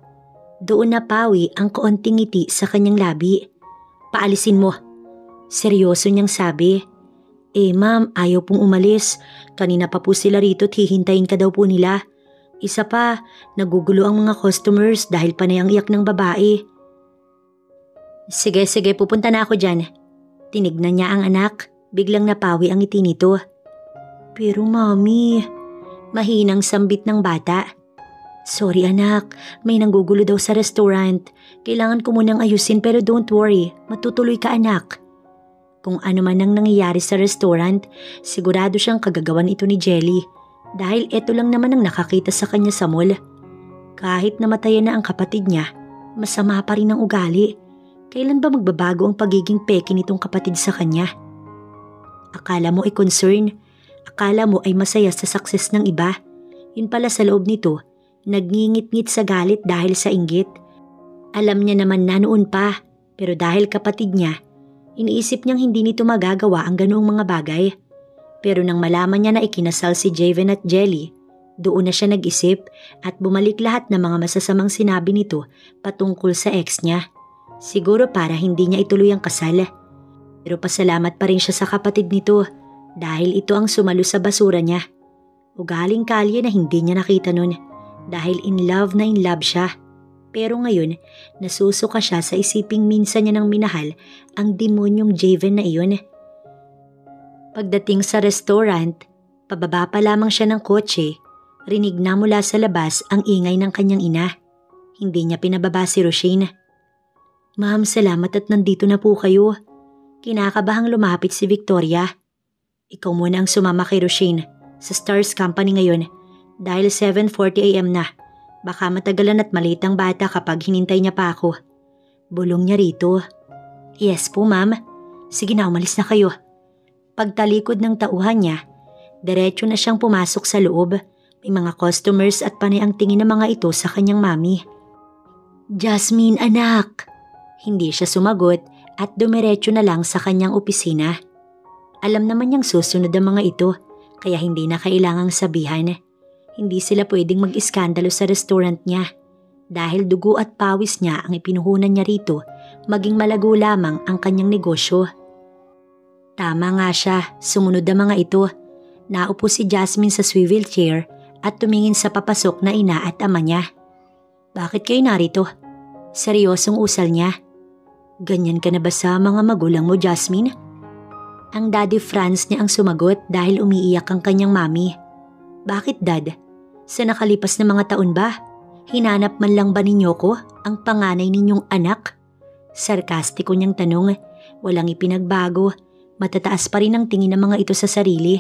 Doon napawi ang kaunting ngiti sa kanyang labi. Paalisin mo. Seryoso niyang sabi. Ma'am, ayaw pong umalis. Kanina pa po sila rito at hihintayin ka daw po nila. Isa pa, nagugulo ang mga customers dahil panay ang iyak ng babae. Sige, pupunta na ako dyan. Tinignan niya ang anak. Biglang napawi ang ngiti nito. Pero mami, mahinang sambit ng bata. Sorry anak, may nanggugulo daw sa restaurant. Kailangan ko munang ayusin pero don't worry, matutuloy ka anak. Kung ano man ang nangyayari sa restaurant, sigurado siyang kagagawan ito ni Jelly. Dahil eto lang naman ang nakakita sa kanya sa mall. Kahit namatayan na ang kapatid niya, masama pa rin ang ugali. Kailan ba magbabago ang pagiging peke nitong kapatid sa kanya? Akala mo ay concern. Akala mo ay masaya sa success ng iba. Yun pala sa loob nito, nagngingit-ngit sa galit dahil sa inggit. Alam niya naman na noon pa, pero dahil kapatid niya, iniisip niyang hindi nito magagawa ang ganoong mga bagay. Pero nang malaman niya na ikinasal si Javen at Jelly, doon na siya nag-isip at bumalik lahat ng mga masasamang sinabi nito patungkol sa ex niya. Siguro para hindi niya ituloy ang kasal. Pero pasalamat pa rin siya sa kapatid nito dahil ito ang sumalo sa basura niya. Ugaling kalye na hindi niya nakita nun dahil in love siya. Pero ngayon, nasusuka siya sa isiping minsan niya nang minahal ang demonyong Javen na iyon. Pagdating sa restaurant, pababa pa lamang siya ng kotse, rinig na mula sa labas ang ingay ng kanyang ina. Hindi niya pinababa si Roshane. Ma'am, salamat at nandito na po kayo. Kinakabahang lumapit si Victoria. Ikaw muna ang sumama kay Roshane sa Stars Company ngayon dahil 7:40 a.m. na. Baka matagalan at maliit ang bata kapag hinintay niya pa ako. Bulong niya rito. Yes po ma'am. Sige na, umalis na kayo. Pagtalikod ng tauhan niya, diretso na siyang pumasok sa loob. May mga customers at panay ang tingin ng mga ito sa kanyang mami. Jasmine anak. Hindi siya sumagot at dumiretso na lang sa kanyang opisina. Alam naman niyang susunod ang mga ito kaya hindi na kailangang sabihan. Hindi sila pwedeng mag-iskandalo sa restaurant niya dahil dugo at pawis niya ang ipinuhunan niya rito, maging malago lamang ang kanyang negosyo. Tama nga siya, sumunod ang mga ito. Naupo si Jasmine sa swivel chair at tumingin sa papasok na ina at ama niya. Bakit kayo narito? Seryosong usal niya. Ganyan ka na ba sa mga magulang mo, Jasmine? Ang Daddy Franz niya ang sumagot dahil umiiyak ang kanyang mami. Bakit, Dad? Sa nakalipas na mga taon ba? Hinanap man lang ba ninyo ko, ang panganay ninyong anak? Sarkastiko niyang tanong. Walang ipinagbago. Matataas pa rin ang tingin ng mga ito sa sarili.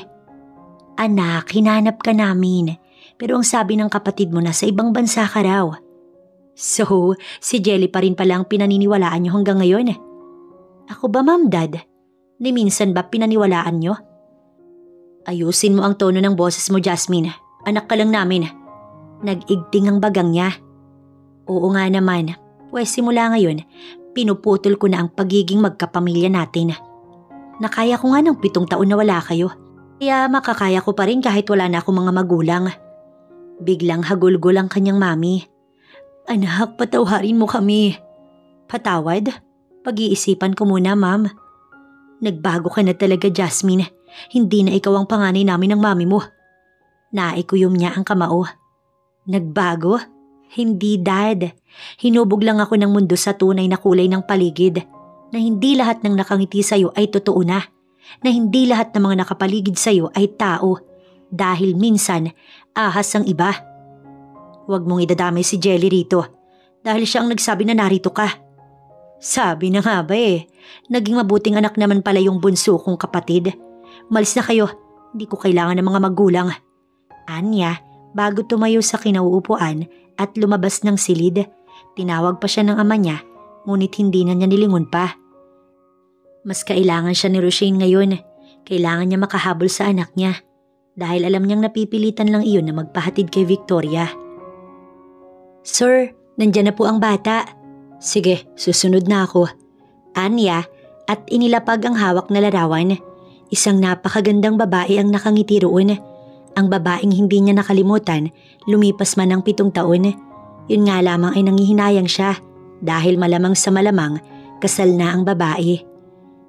Anak, hinanap ka namin. Pero ang sabi ng kapatid mo na sa ibang bansa ka raw. So, si Jelly pa rin pala ang pinaniniwalaan niyo hanggang ngayon? Ako ba, Ma'am, Dad? Ni minsan ba pinaniwalaan niyo? Ayusin mo ang tono ng boses mo, Jasmine. Anak ka lang namin. Nag-igting ang bagang niya. Oo nga naman. Pwes simula ngayon, pinuputol ko na ang pagiging magkapamilya natin. Nakaya ko nga ng 7 taon na wala kayo. Kaya makakaya ko pa rin kahit wala na akong mga magulang. Biglang hagulgol ang kanyang mami. Anak, patawarin mo kami. Patawad? Pag-iisipan ko muna, Ma'am. Nagbago ka na talaga, Jasmine. Hindi na ikaw ang panganay namin ng mami mo. Naikuyom niya ang kamao. Nagbago? Hindi, Dad. Hinubog lang ako ng mundo sa tunay na kulay ng paligid. Na hindi lahat ng nakangiti sa'yo ay totoo na. Na hindi lahat ng mga nakapaligid sa'yo ay tao. Dahil minsan, ahas ang iba. Huwag mong idadamay si Jelly rito. Dahil siya ang nagsabi na narito ka. Sabi na nga ba eh. Naging mabuting anak naman pala yung bunso kong kapatid. Malis na kayo. Hindi ko kailangan ng mga magulang. Anya, bago tumayo sa kinauupuan at lumabas ng silid, tinawag pa siya ng ama niya, ngunit hindi na niya nilingon pa. Mas kailangan siya ni Roshane ngayon. Kailangan niya makahabol sa anak niya. Dahil alam niyang napipilitan lang iyon na magpahatid kay Victoria. Sir, nandyan na po ang bata. Sige, susunod na ako. Anya, at inilapag ang hawak na larawan. Isang napakagandang babae ang nakangiti roon. Ang babaeng hindi niya nakalimutan, lumipas man ng 7 taon. Yun nga lamang ay nangihinayang siya dahil malamang sa malamang kasal na ang babae.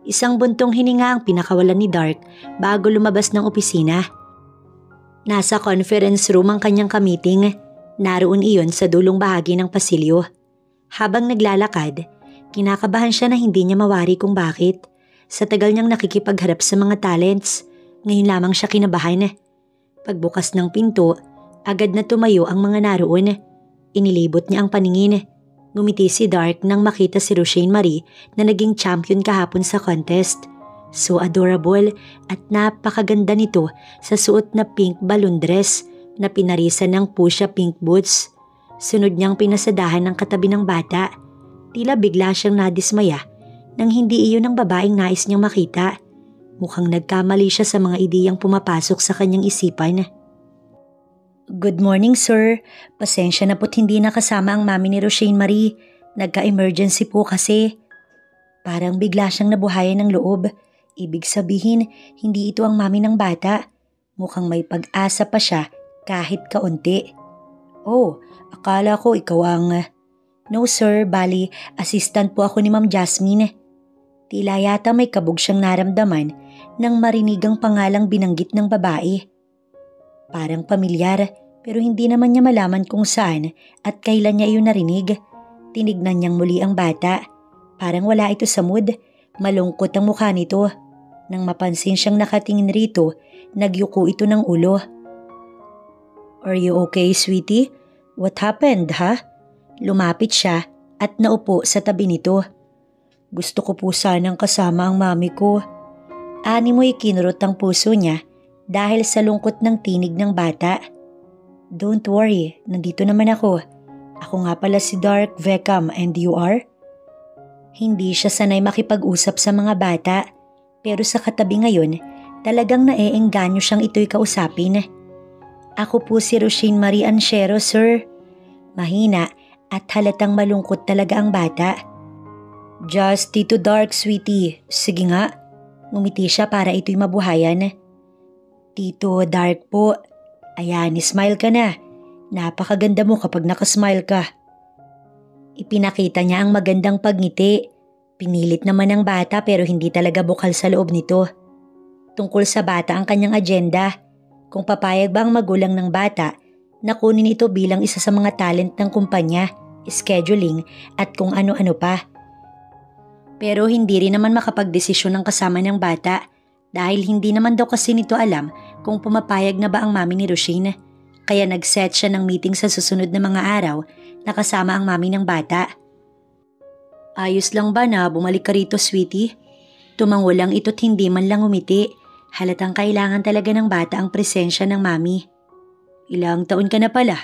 Isang buntong hininga ang pinakawalan ni Dark bago lumabas ng opisina. Nasa conference room ang kanyang kamiting. Naroon iyon sa dulong bahagi ng pasilyo. Habang naglalakad, kinakabahan siya na hindi niya mawari kung bakit. Sa tagal niyang nakikipagharap sa mga talents, ngayon lamang siya kinabahan. Pagbukas ng pinto, agad na tumayo ang mga naroon. Inilibot niya ang paningin. Ngumiti si Dark nang makita si Roshane Marie na naging champion kahapon sa contest. So adorable at napakaganda nito sa suot na pink balloon dress na pinarisan ng pusha pink boots. Sunod niyang pinasadahan ng katabi ng bata. Tila bigla siyang nadismaya nang hindi iyon ang babaeng nais niyang makita. Mukhang nagkamali siya sa mga ideyang pumapasok sa kanyang isipan. Good morning, sir. Pasensya na po't hindi nakasama ang mami ni Roshane Marie. Nagka-emergency po kasi. Parang bigla siyang nabuhayan ng loob. Ibig sabihin, hindi ito ang mami ng bata. Mukhang may pag-asa pa siya kahit kaunti. Oh, akala ko ikaw ang... No sir, bali, assistant po ako ni Ma'am Jasmine. Tila yata may kabog siyang naramdaman nang marinig ang pangalang binanggit ng babae. Parang pamilyar pero hindi naman niya malaman kung saan at kailan niya iyon narinig. Tinignan niyang muli ang bata. Parang wala ito sa mood. Malungkot ang mukha nito. Nang mapansin siyang nakatingin rito, nagyuko ito ng ulo. Are you okay, sweetie? What happened, ha? Lumapit siya at naupo sa tabi nito. Gusto ko po sanang kasama ang mami ko. Animoy kinurot ang puso niya dahil sa lungkot ng tinig ng bata. Don't worry, nandito naman ako. Ako nga pala si Dark Veckham and you are? Hindi siya sanay makipag-usap sa mga bata pero sa katabi ngayon talagang naeengganyo siyang ito'y kausapin. Ako po si Roshane Marie Anchero, sir. Mahina at halatang malungkot talaga ang bata. Just Tito Dark, sweetie. Sige nga. Ngumiti siya para ito'y mabuhayan. Tito Dark po. Ayan, smile ka na. Napakaganda mo kapag nakasmile ka. Ipinakita niya ang magandang pagngiti. Pinilit naman ng bata pero hindi talaga bukal sa loob nito. Tungkol sa bata ang kanyang agenda. Kung papayag ba ang magulang ng bata na kunin ito bilang isa sa mga talent ng kumpanya, scheduling at kung ano-ano pa. Pero hindi rin naman makapagdesisyon ng kasama ng bata dahil hindi naman daw kasi nito alam kung pumapayag na ba ang mami ni Roshin. Kaya nag-set siya ng meeting sa susunod na mga araw na kasama ang mami ng bata. Ayos lang ba na bumalik ka rito, sweetie? Tumango lang ito't hindi man lang umiti. Halatang kailangan talaga ng bata ang presensya ng mami. Ilang taon ka na pala?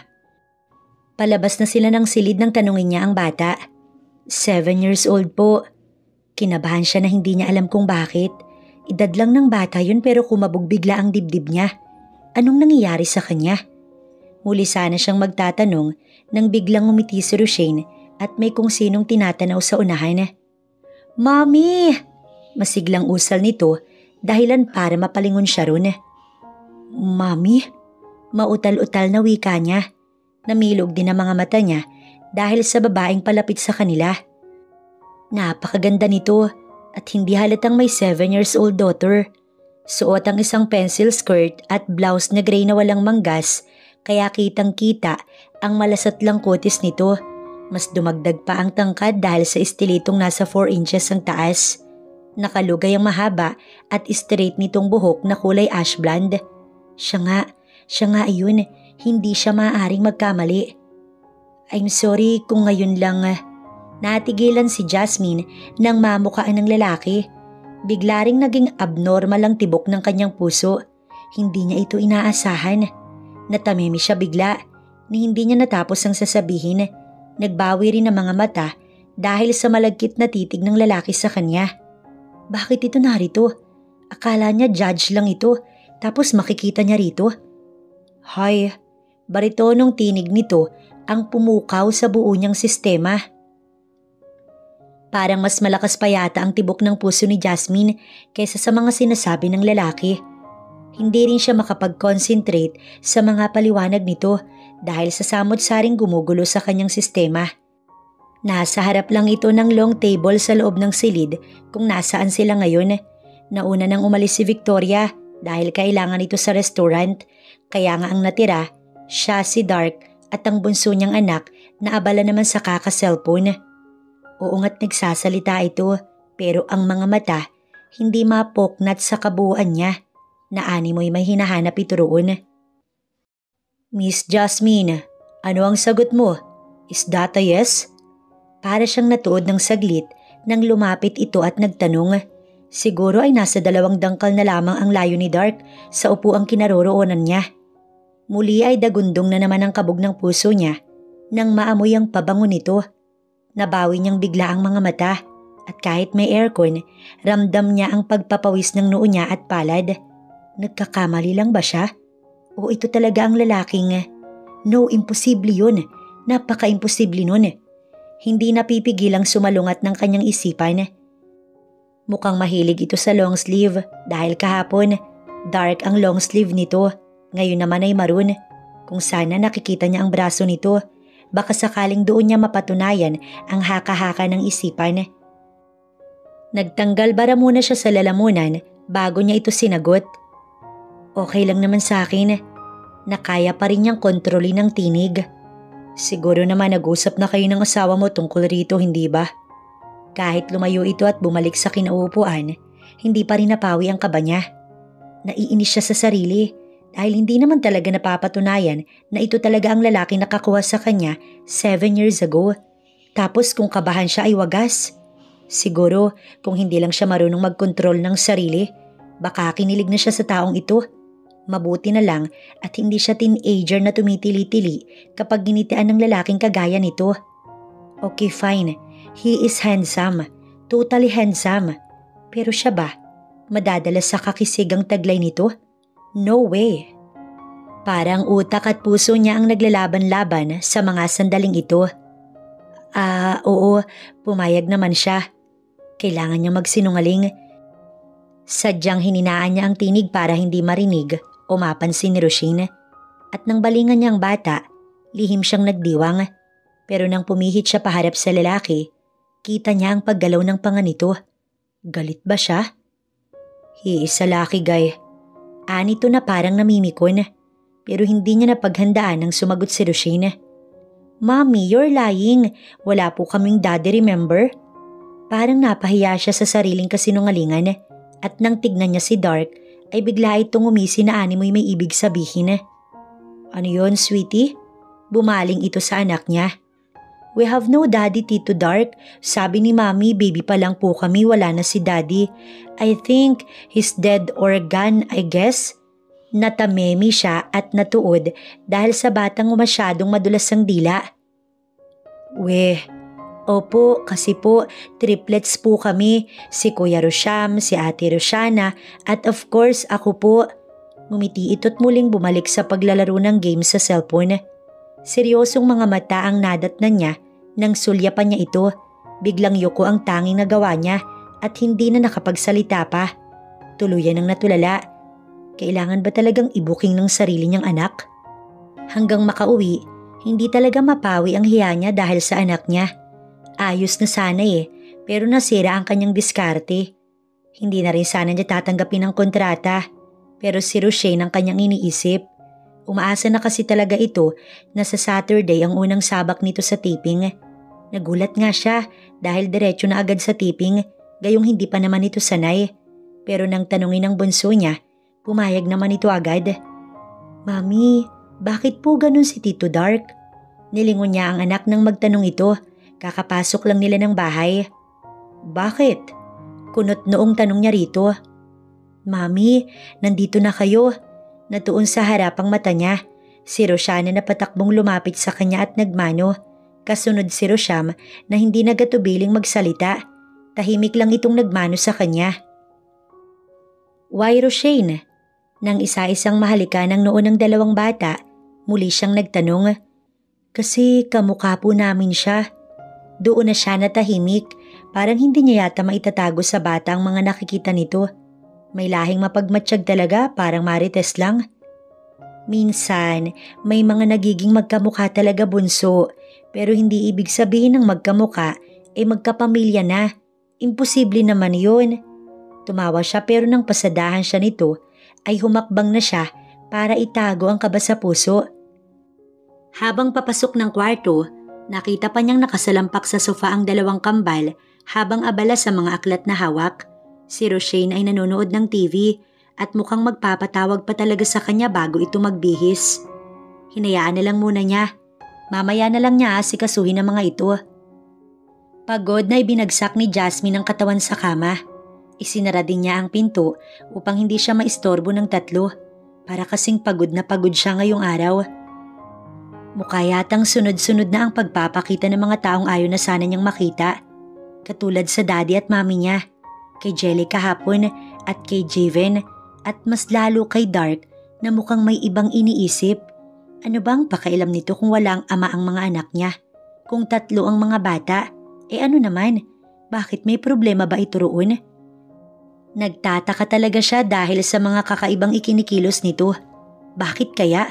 Palabas na sila ng silid nang tanungin niya ang bata. 7 years old po. Kinabahan siya na hindi niya alam kung bakit. Edad lang ng bata yun pero kumabog bigla ang dibdib niya. Anong nangyayari sa kanya? Muli sana siyang magtatanong nang biglang umiti si Roshane at may kung sinong tinatanaw sa unahan. Mami! Masiglang usal nito dahilan para mapalingon siya ron. Mami? Mautal-utal na wika niya. Namilog din ang mga mata niya dahil sa babaeng palapit sa kanila. Napakaganda nito at hindi halatang may 7 years old daughter. Suot ang isang pencil skirt at blouse na gray na walang manggas kaya kitang-kita ang malasatlang kutis nito. Mas dumagdag pa ang tangkad dahil sa istilitong nasa 4 inches ang taas. Nakalugay ang mahaba at straight nitong buhok na kulay ash blonde. Siya nga ayun, hindi siya maaaring magkamali. I'm sorry kung ngayon lang. Natigilan si Jasmine nang mamukhaan ng lalaki. Bigla ring naging abnormal ang tibok ng kanyang puso. Hindi niya ito inaasahan. Natamimi siya bigla ni hindi niya natapos ang sasabihin. Nagbawi rin ang mga mata dahil sa malagkit na titig ng lalaki sa kanya. Bakit ito narito? Akala niya judge lang ito tapos makikita niya rito. Hay, baritonong tinig nito ang pumukaw sa buo niyang sistema. Parang mas malakas pa yata ang tibok ng puso ni Jasmine kaysa sa mga sinasabi ng lalaki. Hindi rin siya makapag-concentrate sa mga paliwanag nito dahil sa samot-saring gumugulo sa kanyang sistema. Nasa harap lang ito ng long table sa loob ng silid kung nasaan sila ngayon. Nauna nang umalis si Victoria dahil kailangan ito sa restaurant, kaya nga ang natira, siya si Dark at ang bunso niyang anak na abala naman sa kaka-cellphone. Oo nga't nagsasalita ito pero ang mga mata hindi mapoknat sa kabuuan niya na animoy may hinahanap ito roon. Miss Jasmine, ano ang sagot mo? Is that a yes? Para siyang natuod ng saglit nang lumapit ito at nagtanong. Siguro ay nasa 2 dangkal na lamang ang layo ni Dark sa upuang kinaroroonan niya. Muli ay dagundong na naman ang kabog ng puso niya nang maamoy ang pabango nito. Nabawi niyang bigla ang mga mata at kahit may aircon, ramdam niya ang pagpapawis ng noo niya at palad. Nagkakamali lang ba siya? O ito talaga ang lalaking? No, imposible yun. Napaka-imposible nun. Hindi napipigilang sumalungat ng kanyang isipan. Mukhang mahilig ito sa long sleeve dahil kahapon, dark ang long sleeve nito. Ngayon naman ay maroon. Kung sana nakikita niya ang braso nito, baka sakaling doon niya mapatunayan ang haka-haka ng isipan. Nagtanggal bara muna siya sa lalamunan bago niya ito sinagot. Okay lang naman sa akin. Nakaya pa rin niyang kontrolin ang tinig. Siguro naman nag-usap na kayo ng asawa mo tungkol rito, hindi ba? Kahit lumayo ito at bumalik sa kinauupuan, hindi pa rin napawi ang kaba niya. Naiinis siya sa sarili dahil hindi naman talaga napapatunayan na ito talaga ang lalaki nakakuha sa kanya 7 years ago. Tapos kung kabahan siya ay wagas. Siguro kung hindi lang siya marunong magkontrol ng sarili, baka kinilig na siya sa taong ito. Mabuti na lang at hindi siya teenager na tumitili-tili kapag ginitian ng lalaking kagaya nito. Okay, fine. He is handsome. Totally handsome. Pero siya ba? Madadala sa kakisig ang taglay nito? No way. Parang utak at puso niya ang naglalaban-laban sa mga sandaling ito. Oo, pumayag naman siya. Kailangan niya magsinungaling. Sadyang hininaan niya ang tinig para hindi marinig o mapansin ni Roshane. At nang balingan niya ang bata, lihim siyang nagdiwang. Pero nang pumihit siya paharap sa lalaki, kita niya ang paggalaw ng panga nito. Galit ba siya? He is a lucky guy. Anito na parang namimikon, pero hindi niya napaghandaan nang sumagot si Roshane. Mommy, you're lying. Wala po kaming daddy, remember? Parang napahiya siya sa sariling kasinungalingan at nang tignan niya si Dark ay bigla itong umisi na animoy may ibig sabihin. Ano yon, sweetie? Bumaling ito sa anak niya. We have no daddy, Tito Dark. Sabi ni Mommy, baby pa lang po kami, wala na si daddy. I think he's dead or gone, I guess. Natamemi siya at natuod dahil sa batang masyadong madulas ang dila. Opo, kasi po, triplets po kami. Si Kuya Rosham, si Ate Roshana, at of course ako po. Ngumiti ito't muling bumalik sa paglalaro ng game sa cellphone. Seryosong mga mata ang nadatnan niya nang sulyapan niya ito. Biglang yuko ang tanging nagawa niya at hindi na nakapagsalita pa. Tuluyan ang natulala. Kailangan ba talagang ibuking ng sarili niyang anak? Hanggang makauwi, hindi talaga mapawi ang hiya niya dahil sa anak niya. Ayos na sana pero nasira ang kanyang diskarte. Hindi na rin sana niya tatanggapin ang kontrata, pero si Roshane ang kanyang iniisip. Umaasa na kasi talaga ito na sa Saturday ang unang sabak nito sa taping. Nagulat nga siya dahil diretso na agad sa taping, gayong hindi pa naman ito sanay. Pero nang tanungin ng bunso niya, pumayag naman ito agad. Mami, bakit po ganun si Tito Dark? Nilingon niya ang anak nang magtanong ito. Kakapasok lang nila ng bahay. Bakit? Kunot noong tanong niya rito. Mami, nandito na kayo. Natuon sa harapang mata niya. Si Roshana na patakbong lumapit sa kanya at nagmano. Kasunod si Rosham na hindi nagatubiling magsalita. Tahimik lang itong nagmano sa kanya. Why Roshane? Nang isa-isang mahalika ng noon ng dalawang bata, muli siyang nagtanong. Kasi kamukha po namin siya. Doon na siya natahimik, parang hindi niya yata maitatago sa bata ang mga nakikita nito. May lahing mapagmatsyag talaga, parang marites lang. Minsan, may mga nagiging magkamukha talaga bunso, pero hindi ibig sabihin ng magkamukha magkapamilya na. Imposible naman yun. Tumawa siya pero nang pasadahan siya nito, ay humakbang na siya para itago ang kaba sa puso. Habang papasok ng kwarto, nakita pa niyang nakasalampak sa sofa ang dalawang kambal habang abala sa mga aklat na hawak. Si Roshane ay nanonood ng TV at mukhang magpapatawag pa talaga sa kanya bago ito magbihis. Hinayaan na lang muna niya. Mamaya na lang niya asikasuhin ang mga ito. Pagod na ibinagsak ni Jasmine ang katawan sa kama. Isinara din niya ang pinto upang hindi siya maistorbo ng tatlo. Para kasing pagod siya ngayong araw. Mukha yatang sunod-sunod na ang pagpapakita ng mga taong ayaw na sana niyang makita. Katulad sa daddy at mami niya, kay Jelly kahapon at kay Javen, at mas lalo kay Dark na mukhang may ibang iniisip. Ano bang pakailam nito kung walang ama ang mga anak niya? Kung tatlo ang mga bata, ano naman? Bakit may problema ba ito roon? Nagtataka talaga siya dahil sa mga kakaibang ikinikilos nito. Bakit kaya?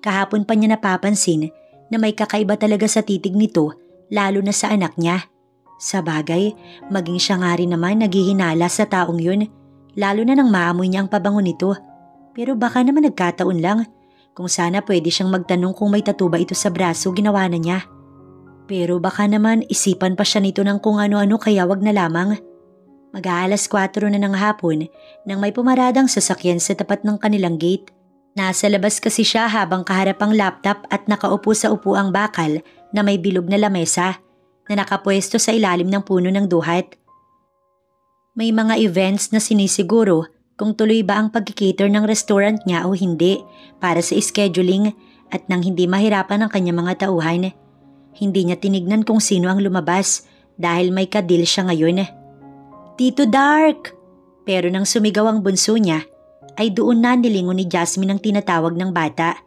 Kahapon pa niya napapansin na may kakaiba talaga sa titig nito, lalo na sa anak niya. Sa bagay, maging siya nga rin naman naghihinala sa taong yun, lalo na nang maamoy niya ang pabango nito. Pero baka naman nagkataon lang. Kung sana pwede siyang magtanong kung may tattoo ba ito sa braso, ginawa na niya. Pero baka naman isipan pa siya nito ng kung ano-ano kaya wag na lamang. Mag-aalas 4 na ng hapon nang may pumaradang sasakyan sa tapat ng kanilang gate. Nasa labas kasi siya habang kaharap ang laptop at nakaupo sa upuang bakal na may bilog na lamesa na nakapwesto sa ilalim ng puno ng duhat. May mga events na sinisiguro kung tuloy ba ang pag-cater ng restaurant niya o hindi para sa scheduling at nang hindi mahirapan ang kanyang mga tauhan. Hindi niya tinignan kung sino ang lumabas dahil may kadil siya ngayon. Tito Dark! Pero nang sumigaw ang bunso niya, ay doon na nilingon ni Jasmine ang tinatawag ng bata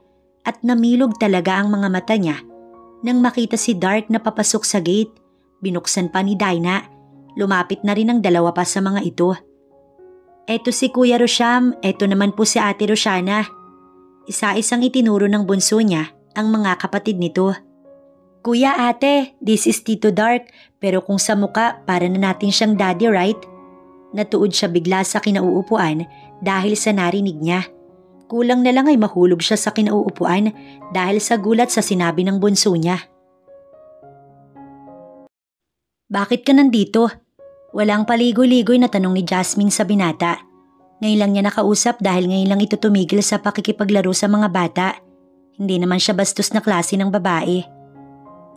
at namilog talaga ang mga mata niya nang makita si Dark na papasok sa gate. Binuksan pa ni Dinah. Lumapit na rin ang dalawa pa sa mga ito. Eto si Kuya Rosham, eto naman po si Ate Roshana. Isa-isang itinuro ng bunso niya ang mga kapatid nito. Kuya, ate, this is Tito Dark, pero kung sa muka para na natin siyang daddy, right? Natuod siya bigla sa kinauupuan dahil sa narinig niya. Kulang na lang ay mahulog siya sa kinauupuan dahil sa gulat sa sinabi ng bunso niya. Bakit ka nandito? Walang paligoy-ligoy na tanong ni Jasmine sa binata. Ngayon lang niya nakausap dahil ngayon lang ito tumigil sa pakikipaglaro sa mga bata. Hindi naman siya bastos na klase ng babae.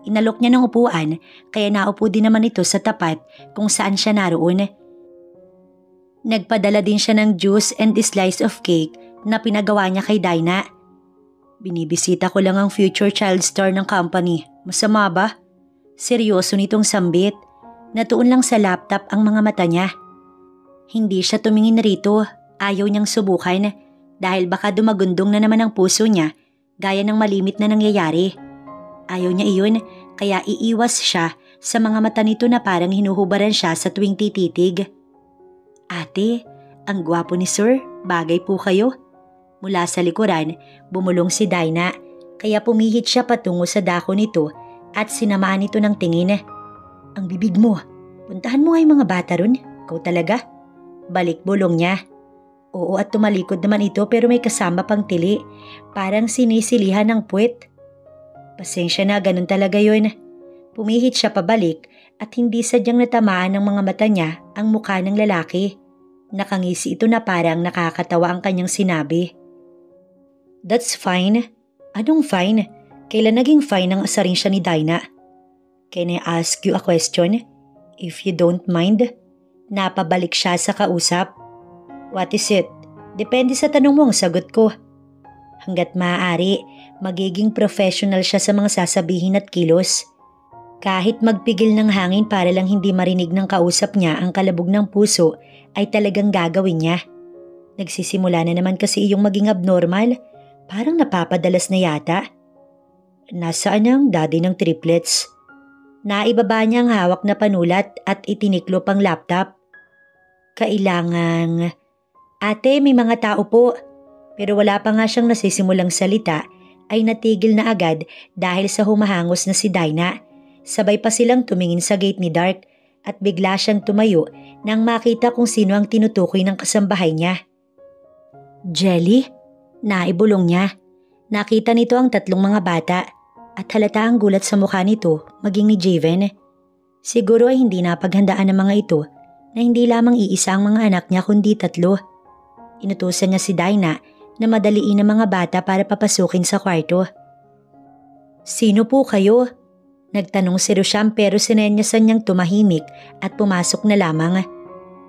Inalok niya ng upuan kaya naupo din naman ito sa tapat kung saan siya naroon. Nagpadala din siya ng juice and a slice of cake na pinagawa niya kay Dinah. Binibisita ko lang ang future child star ng company. Masama ba? Seryoso nitong sambit. Natuon lang sa laptop ang mga mata niya. Hindi siya tumingin rito. Ayaw niyang subukan dahil baka dumagundong na naman ang puso niya gaya ng malimit na nangyayari. Ayaw niya iyon kaya iiwas siya sa mga mata nito na parang hinuhubaran siya sa tuwing tititig. Ate, ang gwapo ni Sir, bagay po kayo. Mula sa likuran, bumulong si Dinah kaya pumihit siya patungo sa dako nito at sinamaan ito ng tingin. Ang bibig mo, puntahan mo nga yung mga bata ron, ikaw talaga. Balik bulong niya. Oo at tumalikod naman ito pero may kasama pang tili, parang sinisilihan ng puwet. Pasensya na, ganun talaga yun. Pumihit siya pabalik at hindi sadyang natamaan ng mga mata niya ang mukha ng lalaki. Nakangisi ito na parang nakakatawa ang kanyang sinabi. That's fine. Anong fine? Kailan naging fine ang asarin siya ni Dinah? Can I ask you a question? If you don't mind? Napabalik siya sa kausap. What is it? Depende sa tanong mo ang sagot ko. Hanggat maaari, magiging professional siya sa mga sasabihin at kilos. Kahit magpigil ng hangin para lang hindi marinig ng kausap niya ang kalabog ng puso, ay talagang gagawin niya. Nagsisimula na naman kasi iyong maging abnormal. Parang napapadalas na yata. Nasaan ang daddy ng triplets? Naibaba niya ang hawak na panulat at itiniklop ang laptop. Kailangang... Ate, may mga tao po. Pero wala pa nga siyang nasisimulang salita ay natigil na agad dahil sa humahangos na si Dinah. Sabay pa silang tumingin sa gate ni Dark at bigla siyang tumayo nang makita kung sino ang tinutukoy ng kasambahay niya. Jelly? Naibulong niya. Nakita nito ang tatlong mga bata at halata ang gulat sa mukha nito maging ni Javen. Siguro ay hindi napaghandaan ng mga ito na hindi lamang iisa ang mga anak niya kundi tatlo. Inutusan niya si Dinah na madaliin ang mga bata para papasukin sa kwarto. Sino po kayo? Nagtanong si Rosham pero sinenyasan niyang tumahimik at pumasok na lamang.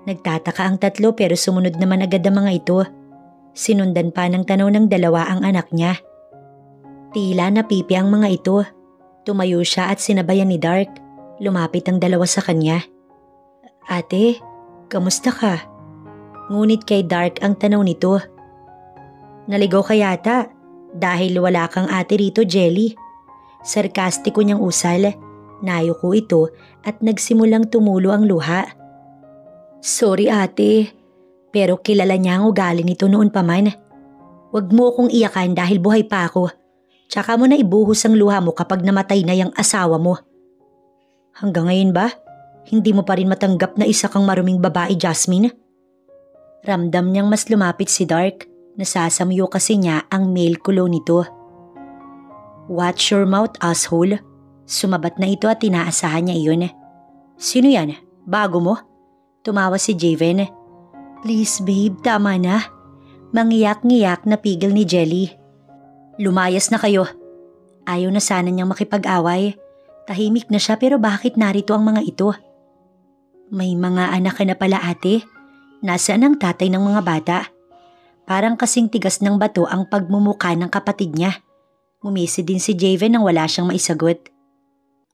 Nagtataka ang tatlo pero sumunod naman agad ang mga ito. Sinundan pa ng tanaw ng dalawa ang anak niya. Tila napipi ang mga ito. Tumayo siya at sinabayan ni Dark. Lumapit ang dalawa sa kanya. Ate, kamusta ka? Ngunit kay Dark ang tanaw nito. Naligaw ka yata dahil wala kang ate rito, Jelly. Sarkastiko niyang usal. Nayuko ito at nagsimulang tumulo ang luha. Sorry ate, pero kilala niya ang ugali nito noon pa man. Huwag mo akong iyakan dahil buhay pa ako. Tsaka mo na ibuhos ang luha mo kapag namatay na yung asawa mo. Hanggang ngayon ba? Hindi mo pa rin matanggap na isa kang maruming babae, Jasmine? Ramdam niyang mas lumapit si Dark. Nasasamyo kasi niya ang male kulo nito. Watch your mouth, asshole. Sumabat na ito at tinaasahan niya iyon. Sino yan? Bago mo? Tumawa si Javen. Please babe, tama na. Mangiyak-ngiyak na pigil ni Jelly. Lumayas na kayo. Ayaw na sana niyang makipag-away. Tahimik na siya pero bakit narito ang mga ito? May mga anak ka na pala ate. Nasaan ang tatay ng mga bata? Parang kasing tigas ng bato ang pagmumuka ng kapatid niya. Ngumisi din si Javen nang wala siyang maisagot.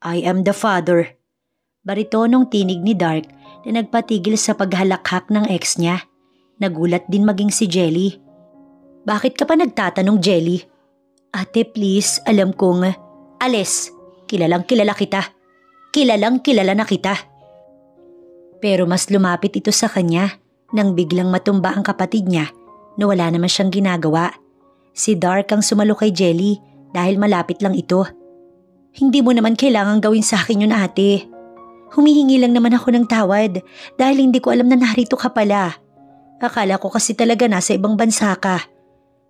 I am the father. Baritonong tinig ni Dark na nagpatigil sa paghalakhak ng ex niya. Nagulat din maging si Jelly. Bakit ka pa nagtatanong, Jelly? Ate please, alam kong... Alis, kilalang kilala kita. Kilalang kilala na kita. Pero mas lumapit ito sa kanya. Nang biglang matumba ang kapatid niya na wala naman siyang ginagawa. Si Dark ang sumalo kay Jelly dahil malapit lang ito. Hindi mo naman kailangang gawin sa akin yun, ate. Humihingi lang naman ako ng tawad dahil hindi ko alam na narito ka pala. Akala ko kasi talaga nasa ibang bansa ka.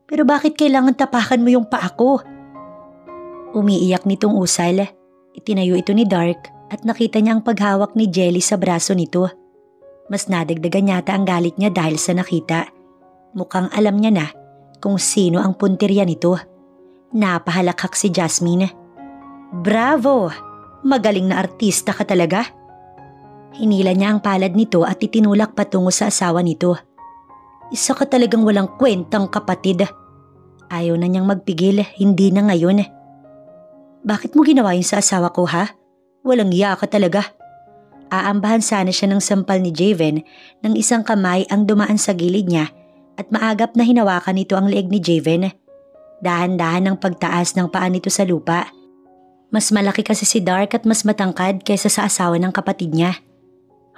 Pero bakit kailangan tapakan mo yung paa ko? Umiiyak nitong usal. Itinayo ito ni Dark at nakita niya ang paghawak ni Jelly sa braso nito. Mas nadagdagan yata ang galit niya dahil sa nakita. Mukhang alam niya na kung sino ang puntirya nito. Napahalakhak si Jasmine. Bravo! Magaling na artista ka talaga. Hinila niya ang palad nito at itinulak patungo sa asawa nito. Isa ka talagang walang kwentang kapatid. Ayaw na niyang magpigil, hindi na ngayon. Bakit mo ginawa yun sa asawa ko, ha? Walang iya ka talaga. Aambahan sana siya ng sampal ni Javen nang isang kamay ang dumaan sa gilid niya at maagap na hinawakan nito ang leeg ni Javen. Dahan-dahan ang pagtaas ng paa nito sa lupa. Mas malaki kasi si Dark at mas matangkad kaysa sa asawa ng kapatid niya.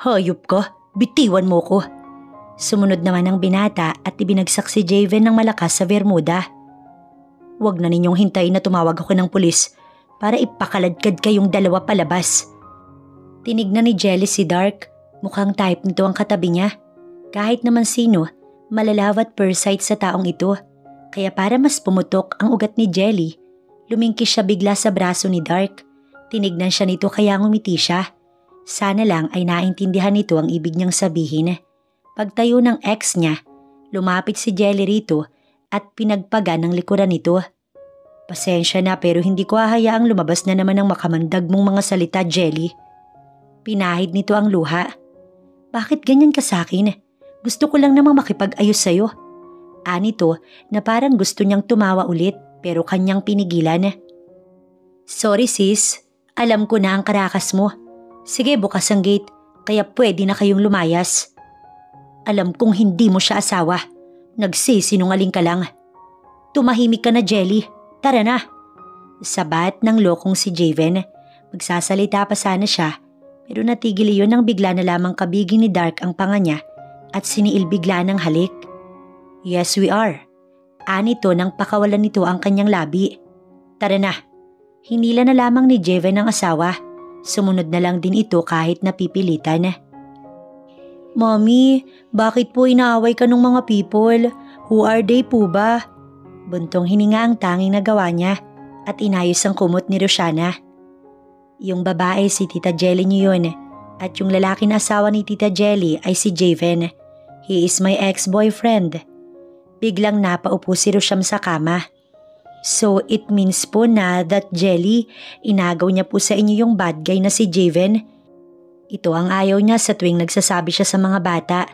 Hayop ka, bitiwan mo ko. Sumunod naman ang binata at ibinagsak si Javen ng malakas sa bermuda. Huwag na ninyong hintayin na tumawag ako ng pulis para ipakaladkad kayong dalawa palabas. Tinignan ni Jelly si Dark. Mukhang type nito ang katabi niya. Kahit naman sino, malalawat per sight sa taong ito. Kaya para mas pumutok ang ugat ni Jelly, lumingkis siya bigla sa braso ni Dark. Tinignan siya nito kaya ngumiti siya. Sana lang ay naintindihan nito ang ibig niyang sabihin. Pagtayo ng ex niya, lumapit si Jelly rito at pinagpagan ng likuran nito. Pasensya na pero hindi ko hahayaang lumabas na naman ang makamandag mong mga salita, Jelly. Pinahid nito ang luha. Bakit ganyan ka sa akin? Gusto ko lang namang makipag-ayos sa'yo. Anito na parang gusto niyang tumawa ulit pero kanyang pinigilan. Sorry sis, alam ko na ang karakas mo. Sige bukas ang gate kaya pwede na kayong lumayas. Alam kong hindi mo siya asawa. Nagsisinungaling ka lang. Tumahimik ka na, Jelly. Tara na. Sabat ng lokong si Javen. Magsasalita pa sana siya. Pero natigil iyon nang bigla na lamang kabigin ni Dark ang panga niya at siniil bigla ng halik. Yes, we are. Anito nang pakawalan nito ang kanyang labi. Tara na. Hinila na lamang ni Javen ang asawa. Sumunod na lang din ito kahit napipilitan. Mommy, bakit po inaaway ka ng mga people? Who are they po ba? Buntong hininga ang tanging nagawa niya at inayos ang kumot ni Roshana. Yung babae si Tita Jelly niyo yun at yung lalaki na asawa ni Tita Jelly ay si Javen. He is my ex-boyfriend. Biglang napaupo si Rosham sa kama. So it means po na that Jelly, inagaw niya po sa inyo yung bad guy na si Javen. Ito ang ayaw niya sa tuwing nagsasabi siya sa mga bata.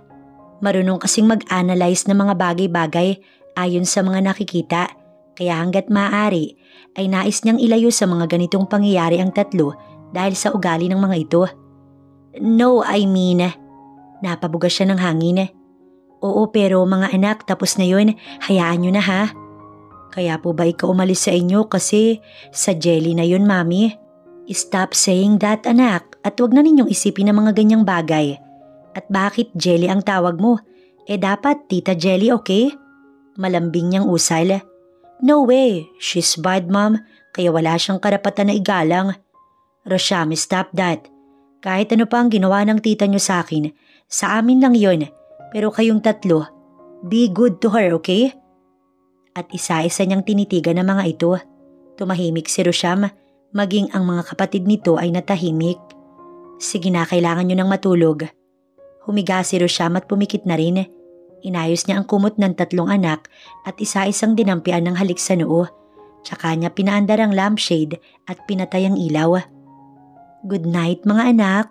Marunong kasing mag-analyze ng mga bagay-bagay ayon sa mga nakikita. Kaya hanggat maaari ay nais niyang ilayo sa mga ganitong pangyayari ang tatlo dahil sa ugali ng mga ito. No, I mean, napabugas siya ng hangin. Oo pero mga anak tapos na yun, hayaan niyo na ha. Kaya po ba ikaw umalis sa inyo kasi sa Jelly na yun, Mami? Stop saying that, anak, at wag na ninyong isipin ang mga ganyang bagay. At bakit Jelly ang tawag mo? Dapat Tita Jelly, okay? Malambing niyang usal. No way, she's bad mom, kaya wala siyang karapatan na igalang. Rosham, stop that. Kahit ano pa ang ginawa ng tita niyo sa akin, sa amin lang yon. Pero kayong tatlo, be good to her, okay? At isa-isa niyang tinitigan ng mga ito. Tumahimik si Rosham, maging ang mga kapatid nito ay natahimik. Sige na, kailangan niyo nang matulog. Humiga si Rosham at pumikit na rin. Inayos niya ang kumot ng tatlong anak at isa-isang dinampian ng halik sa noo. Tsaka niya pinaandar ang lampshade at pinatay ang ilaw. Good night mga anak.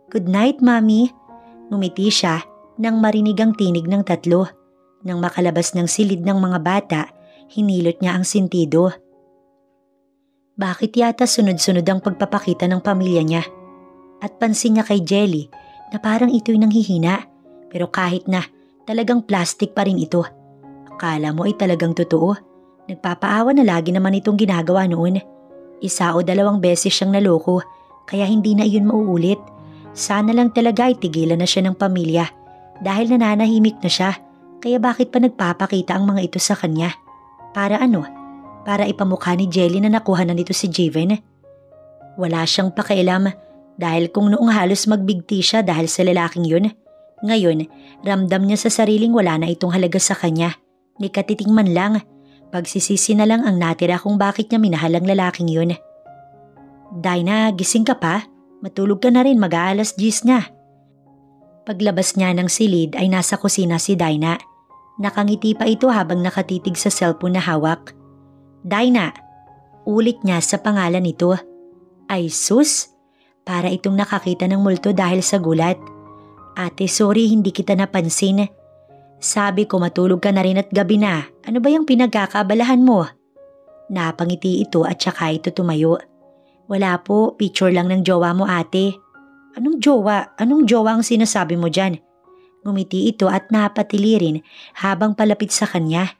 Good night, Mami. Ngumiti siya nang marinig ang tinig ng tatlo. Nang makalabas ng silid ng mga bata, hinilot niya ang sentido. Bakit yata sunod-sunod ang pagpapakita ng pamilya niya? At pansin niya kay Jelly na parang ito'y nanghihina. Pero kahit na, talagang plastic pa rin ito. Akala mo ay talagang totoo. Nagpapaawa na lagi naman itong ginagawa noon. 1 o 2 beses siyang naloko, kaya hindi na iyon mauulit. Sana lang talaga ay tigilan na siya ng pamilya Dahil nananahimik na siya, kaya bakit pa nagpapakita ang mga ito sa kanya? Para ano? Para ipamukha ni Jelly na nakuha na nito si Javen? Wala siyang pakialam dahil kung noong halos magbigti siya dahil sa lalaking yun, ngayon ramdam niya sa sariling wala na itong halaga sa kanya. Ni katiting man lang, pagsisisi na lang ang natira kung bakit niya minahal ang lalaking yun. Dinah, gising ka pa? Matulog ka na rin, mag-aalas 10 na. Paglabas niya ng silid ay nasa kusina si Dinah. Nakangiti pa ito habang nakatitig sa cellphone na hawak. Dinah, ulit niya sa pangalan nito. Ay sus, para itong nakakita ng multo dahil sa gulat. Ate, sorry hindi kita napansin. Sabi ko matulog ka na rin at gabi na. Ano ba yung pinagkakaabalahan mo? Napangiti ito at saka ito tumayo. Wala po, picture lang ng jowa mo ate. Anong jowa? Anong jowa ang sinasabi mo dyan? Ngumiti ito at napatili rin habang palapit sa kanya.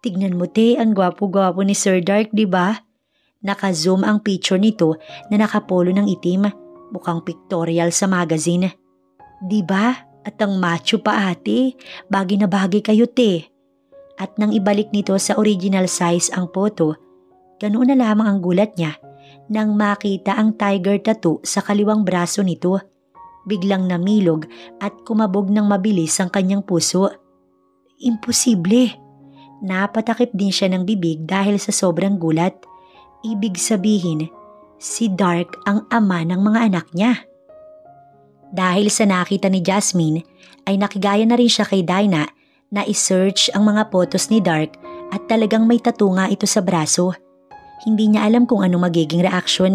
Tignan mo te, ang gwapo-gwapo ni Sir Dark, di ba? Naka-zoom ang picture nito na nakapolo ng itim. Mukhang pictorial sa magazine. Di ba? At ang macho pa ate, bagay na bagay kayo te. At nang ibalik nito sa original size ang photo, ganoon na lamang ang gulat niya nang makita ang tiger tattoo sa kaliwang braso nito. Biglang namilog at kumabog ng mabilis ang kanyang puso. Imposible. Napatakip din siya ng bibig dahil sa sobrang gulat. Ibig sabihin, si Dark ang ama ng mga anak niya. Dahil sa nakita ni Jasmine, ay nakigaya na rin siya kay Dinah na isearch ang mga photos ni Dark at talagang may tattoo nga ito sa braso. Hindi niya alam kung ano magiging reaksyon.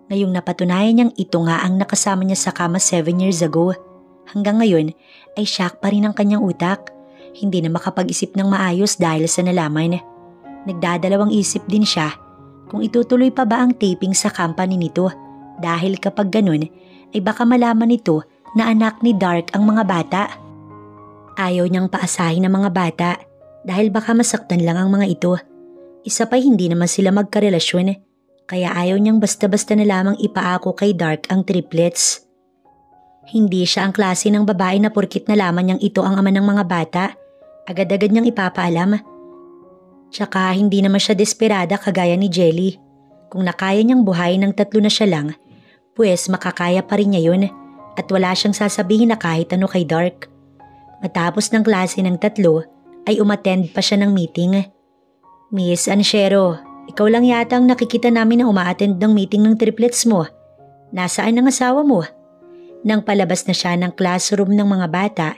Ngayong napatunayan niyang ito nga ang nakasama niya sa kama 7 years ago. Hanggang ngayon ay shock pa rin ang kanyang utak. Hindi na makapag-isip ng maayos dahil sa nalaman. Nagdadalawang isip din siya kung itutuloy pa ba ang taping sa company nito dahil kapag ganun ay baka malaman nito na anak ni Dark ang mga bata. Ayaw niyang paasahin ang mga bata dahil baka masaktan lang ang mga ito. Isa pa hindi naman sila magkarelasyon kaya ayaw niyang basta-basta na lamang ipaako kay Dark ang triplets. Hindi siya ang klase ng babae na porkit nalaman niyang ito ang ama ng mga bata, agad-agad niyang ipapaalam. Tsaka hindi naman siya desperada kagaya ni Jelly. Kung nakaya niyang buhayin ng 3 na siya lang, pues makakaya pa rin niya yun at wala siyang sasabihin na kahit ano kay Dark. Matapos ng klase ng 3 ay umattend pa siya ng meeting. Miss Anshero, ikaw lang yata ang nakikita namin na umaattend ng meeting ng triplets mo. Nasaan ang asawa mo? Nang palabas na siya ng classroom ng mga bata,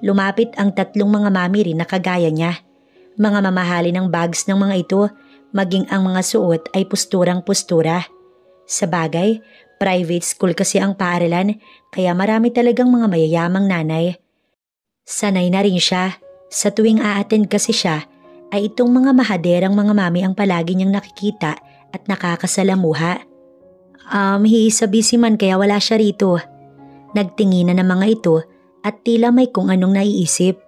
lumapit ang 3 mga mami rin na kagaya niya. Mga mamahali ng bags ng mga ito, maging ang mga suot ay pusturang-pustura. Sa bagay, private school kasi ang paaralan kaya marami talagang mga mayayamang nanay. Sanay na rin siya. Sa tuwing a-attend kasi siya, ay itong mga mahaderang mga mami ang palagi niyang nakikita at nakakasalamuha. He is a busy man kaya wala siya rito. Nagtinginan ng mga ito at tila may kung anong naiisip.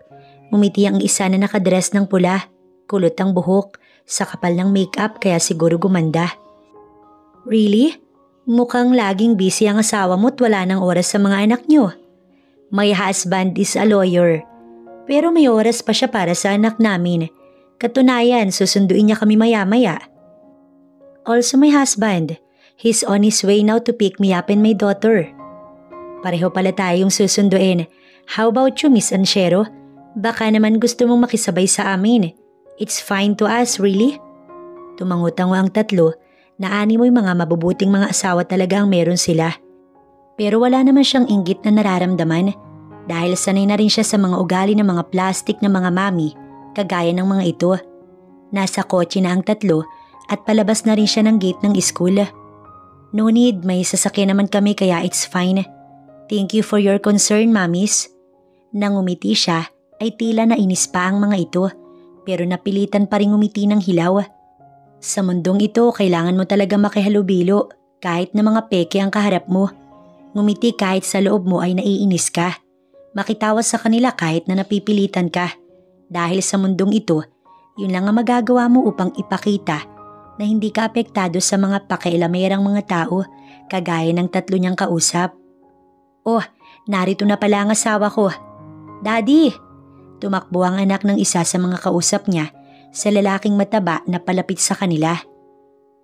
Umiti ang isa na nakadress ng pula, kulot ang buhok, sa kapal ng makeup kaya siguro gumanda. Really? Mukhang laging busy ang asawa mo at wala ng oras sa mga anak niyo. My husband is a lawyer. Pero may oras pa siya para sa anak namin. Katunayan, susunduin niya kami maya-maya. Also my husband. He's on his way now to pick me up and my daughter. Pareho pala tayong susunduin. How about you, Miss Anshero? Baka naman gusto mong makisabay sa amin. It's fine to us, really? Tumangutango ang 3 na animoy mga mabubuting mga asawa talaga ang meron sila. Pero wala naman siyang inggit na nararamdaman dahil sanay na rin siya sa mga ugali ng mga plastic na mga mami kagaya ng mga ito. Nasa kotse na ang 3 at palabas na rin siya ng gate ng school. No need, may sasakyan naman kami kaya it's fine. Thank you for your concern, mamis. Nang umiti siya ay tila nainis pa ang mga ito pero napilitan pa rin umiti ng hilaw. Sa mundong ito kailangan mo talaga makihalubilo kahit na mga peke ang kaharap mo. Ngumiti kahit sa loob mo ay naiinis ka. Makitawas sa kanila kahit na napipilitan ka. Dahil sa mundong ito, yun lang ang magagawa mo upang ipakita na hindi ka apektado sa mga pakialamerang mga tao kagaya ng 3 niyang kausap. Oh, narito na pala ang asawa ko. Daddy! Tumakbo ang anak ng isa sa mga kausap niya sa lalaking mataba na palapit sa kanila.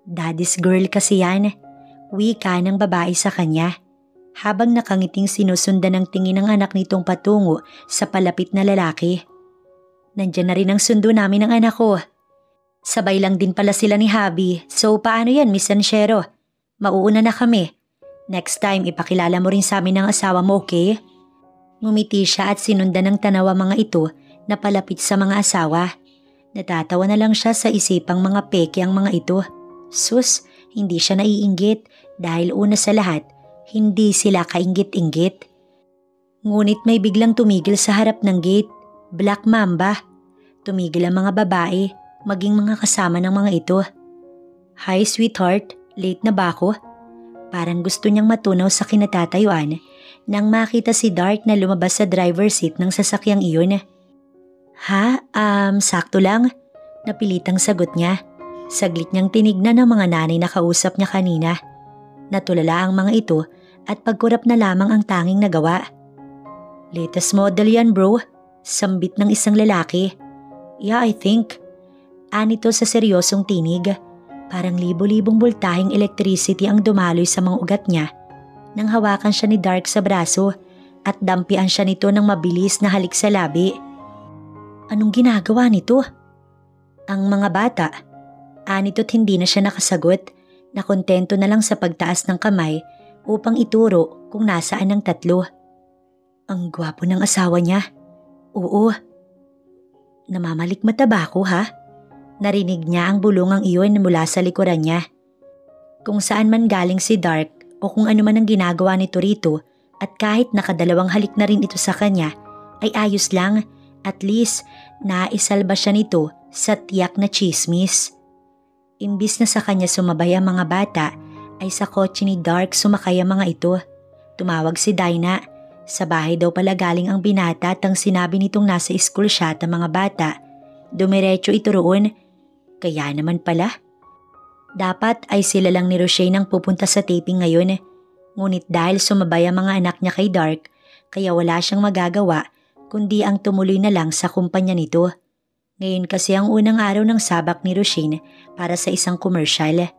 Daddy's girl kasi yan. Wika ng babae sa kanya. Habang nakangiting sinusundan ng tingin ng anak nitong patungo sa palapit na lalaki. Nandyan na rin ang sundo namin ng anak ko. Sabay lang din pala sila ni Habi. So paano yan, Miss Sanchero? Mauuna na kami. Next time ipakilala mo rin sa amin ng asawa mo, okay? Ngumiti siya at sinundan ng tanawa mga ito na palapit sa mga asawa. Natatawa na lang siya sa isipang mga peke ang mga ito. Sus, hindi siya naiinggit dahil una sa lahat, hindi sila kainggit-inggit. Ngunit may biglang tumigil sa harap ng gate. Black Mamba. Tumigil ang mga babae, maging mga kasama ng mga ito. Hi sweetheart, late na ba ako? Parang gusto niyang matunaw sa kinatatayuan nang makita si Dark na lumabas sa driver's seat ng sasakyang iyon. Ha? Sakto lang. Napilitang sagot niya. Saglit niyang tinignan ang mga nanay na kausap niya kanina. Natulala ang mga ito at pagkurap na lamang ang tanging nagawa. Latest model yan bro. Sambit ng isang lalaki. Yeah, I think. Anito sa seryosong tinig. Parang libo-libong bultaheng electricity ang dumaloy sa mga ugat niya nang hawakan siya ni Dark sa braso at dampian siya nito ng mabilis na halik sa labi. Anong ginagawa nito? Ang mga bata. Anito't hindi na siya nakasagot, na kontento na lang sa pagtaas ng kamay upang ituro kung nasaan ang tatlo. Ang gwapo ng asawa niya. Oo. Namamalikmata ba ako ha? Narinig niya ang bulungang iyon mula sa likuran niya. Kung saan man galing si Dark o kung ano man ang ginagawa nito rito at kahit nakadalawang halik na rin ito sa kanya ay ayos lang, at least naisalba siya nito sa tiyak na chismis. Imbis na sa kanya sumabay ang mga bata ay sa kotse ni Dark sumakay ang mga ito. Tumawag si Dinah. Sa bahay daw pala galing ang binata at ang sinabi nitong nasa school siya at ang mga bata. Dumiretso ito roon. Kaya naman pala. Dapat ay sila lang ni Rochelle ang pupunta sa taping ngayon. Ngunit dahil sumabay ang mga anak niya kay Dark, kaya wala siyang magagawa kundi ang tumuloy na lang sa kumpanya nito. Ngayon kasi ang unang araw ng sabak ni Rochelle para sa isang komersyal.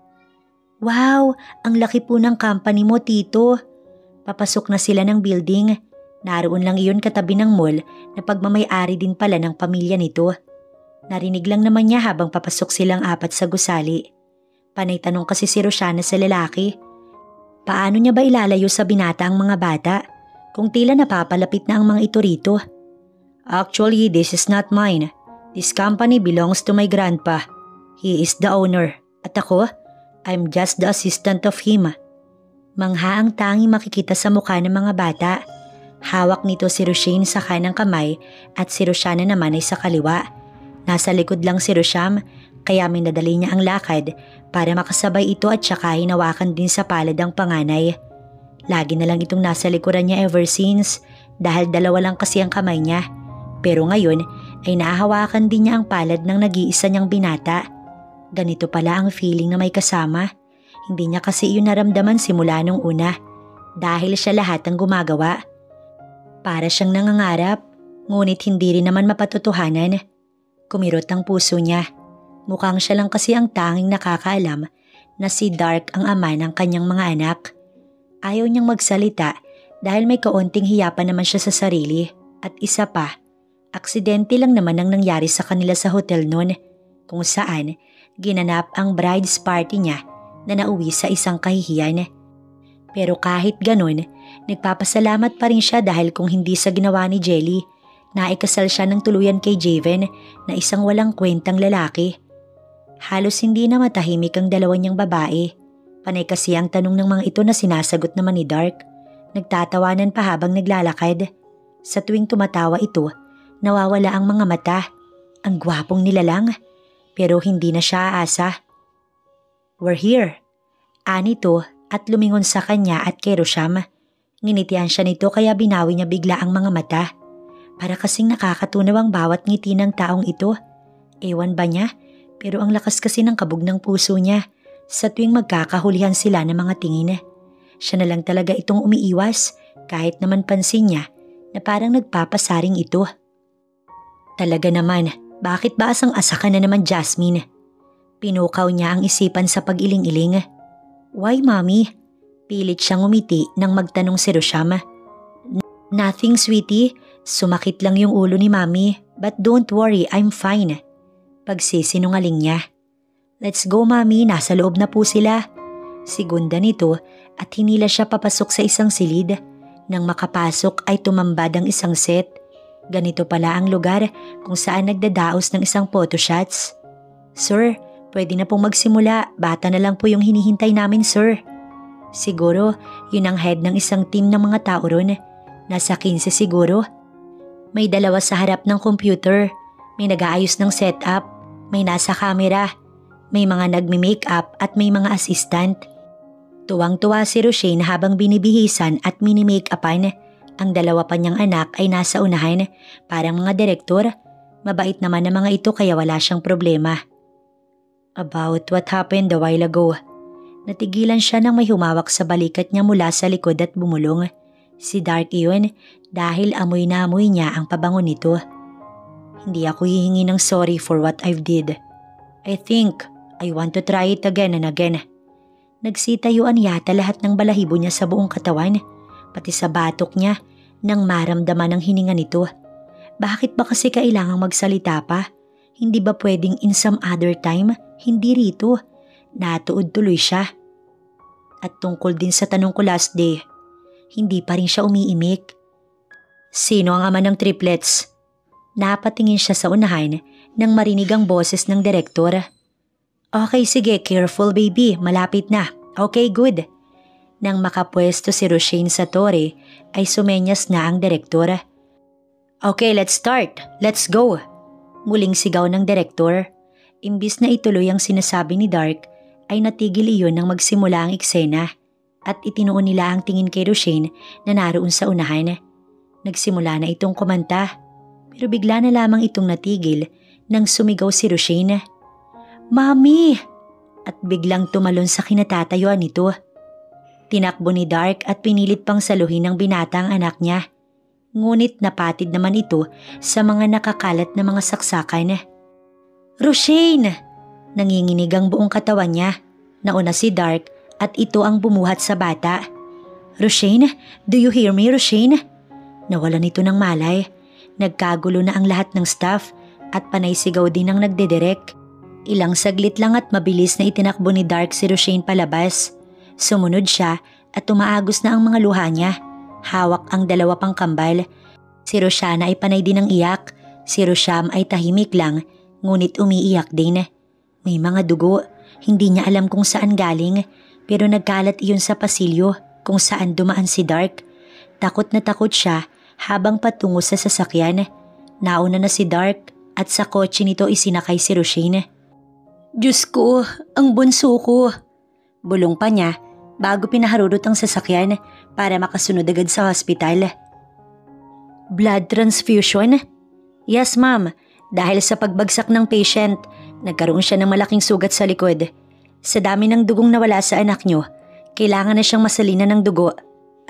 Wow, ang laki po ng company mo, Tito. Papasok na sila ng building. Naroon lang iyon katabi ng mall na pagmamay-ari din pala ng pamilya nito. Narinig lang naman niya habang papasok silang apat sa gusali. Panay tanong kasi si Roshana sa lalaki. Paano niya ba ilalayo sa binata ang mga bata kung tila napapalapit na ang mga ito rito? Actually, this is not mine. This company belongs to my grandpa. He is the owner. At ako, I'm just the assistant of him. Mangha ang tanging makikita sa mukha ng mga bata. Hawak nito si Roshane sa kanang kamay at si Roshana naman ay sa kaliwa. Nasa likod lang si Rosham kaya minadali niya ang lakad para makasabay ito at saka hinawakan din sa palad ang panganay. Lagi na lang itong nasa likuran niya ever since dahil dalawa lang kasi ang kamay niya. Pero ngayon ay nahahawakan din niya ang palad ng nag-iisa niyang binata. Ganito pala ang feeling na may kasama. Hindi niya kasi iyon naramdaman simula nung una dahil siya lahat ang gumagawa. Para siyang nangangarap, ngunit hindi rin naman mapatotohanan. Kumirot ang puso niya. Mukhang siya lang kasi ang tanging nakakaalam na si Dark ang ama ng kanyang mga anak. Ayaw niyang magsalita dahil may kaunting hiya pa naman siya sa sarili. At isa pa, aksidente lang naman ang nangyari sa kanila sa hotel noon kung saan ginanap ang bride's party niya na nauwi sa isang kahihiyan. Pero kahit ganun, nagpapasalamat pa rin siya dahil kung hindi sa ginawa ni Jelly, naikasal siya ng tuluyan kay Javen na isang walang kwentang lalaki. Halos hindi na matahimik ang dalawa niyang babae. Panay kasi ang tanong ng mga ito na sinasagot naman ni Dark. Nagtatawanan pa habang naglalakad. Sa tuwing tumatawa ito, nawawala ang mga mata. Ang gwapong nilalang, pero hindi na siya aasa. We're here. Anito at lumingon sa kanya at kay Rosham. Nginitian siya nito kaya binawi niya bigla ang mga mata. Para kasing nakakatunaw ang bawat ngiti ng taong ito. Ewan ba niya? Pero ang lakas kasi ng kabog ng puso niya sa tuwing magkakahulihan sila ng mga tingin. Siya na lang talaga itong umiiwas kahit naman pansin niya na parang nagpapasaring ito. Talaga naman, bakit ba asang-asa ka na naman, Jasmine? Pinukaw niya ang isipan sa pag-iling-iling. Why, Mommy? Pilit siyang umiti nang magtanong si Rosham. Nothing, sweetie. Sumakit lang yung ulo ni Mommy. But don't worry, I'm fine. Pagsisinungaling niya. Let's go, Mommy. Nasa loob na po sila. Sigunda nito at hinila siya papasok sa isang silid. Nang makapasok ay tumambad ang isang set. Ganito pala ang lugar kung saan nagdadaos ng isang photoshots. Sir, pwede na pong magsimula. Bata na lang po yung hinihintay namin, sir. Siguro, yun ang head ng isang team ng mga tao ron. Nasa 15 siguro. May dalawa sa harap ng computer. May nag-aayos ng setup. May nasa camera. May mga nagmi-makeup at may mga assistant. Tuwang-tuwa si Roshane habang binibihisan at mini-makeupan. Ang dalawa pa niyang anak ay nasa unahan. Parang mga direktor. Mabait naman ang mga ito kaya wala siyang problema. About what happened a while ago. Natigilan siya nang may humawak sa balikat niya mula sa likod at bumulong. Si Dark iyon dahil amoy na amoy niya ang pabango nito. Hindi ako hihingi ng sorry for what I've did. I think I want to try it again and again. Nagsitayuan yata lahat ng balahibo niya sa buong katawan, pati sa batok niya nang maramdaman ang hininga nito. Bakit ba kasi kailangang magsalita pa? Hindi ba pwedeng in some other time? Hindi rito. Natuod tuloy siya. At tungkol din sa tanong ko last day, hindi pa rin siya umiimik. Sino ang ama ng triplets? Napatingin siya sa unahan nang marinig ang boses ng direktor. Okay, sige, careful baby, malapit na. Okay, good. Nang makapwesto si Roshane sa tore, ay sumenyas na ang direktor. Okay, let's start. Let's go. Muling sigaw ng direktor. Imbis na ituloy ang sinasabi ni Dark, ay natigil iyon nang magsimula ang eksena at itinuon nila ang tingin kay Roshane na naroon sa unahan. Nagsimula na itong kumanta, pero bigla na lamang itong natigil nang sumigaw si Roshane. Mami! At biglang tumalon sa kinatatayuan nito. Tinakbo ni Dark at pinilit pang saluhin ng binata ang anak niya. Ngunit napatid naman ito sa mga nakakalat na mga saksakan. Roshane! Nanginginig ang buong katawan niya. Nauna si Dark at ito ang bumuhat sa bata. Roshane, do you hear me, Roshane? Nawalan ito ng malay. Nagkagulo na ang lahat ng staff at panay sigaw din ang nagdedirek. Ilang saglit lang at mabilis na itinakbo ni Dark si Roshane palabas. Sumunod siya at tumaagos na ang mga luha niya. Hawak ang dalawa pang kambal. Si Roshana ay panay din ng iyak. Si Rosham ay tahimik lang, ngunit umiiyak din. May mga dugo. Hindi niya alam kung saan galing, pero nagkalat iyon sa pasilyo kung saan dumaan si Dark. Takot na takot siya habang patungo sa sasakyan. Nauna na si Dark at sa kotse nito isinakay si Roshane. Diyos ko, ang bunso ko. Bulong pa niya bago pinaharurot ang sasakyan para makasunod agad sa hospital. Blood transfusion? Yes, ma'am. Dahil sa pagbagsak ng patient, nagkaroon siya ng malaking sugat sa likod. Sa dami ng dugong nawala sa anak niyo, kailangan na siyang masalinan ng dugo.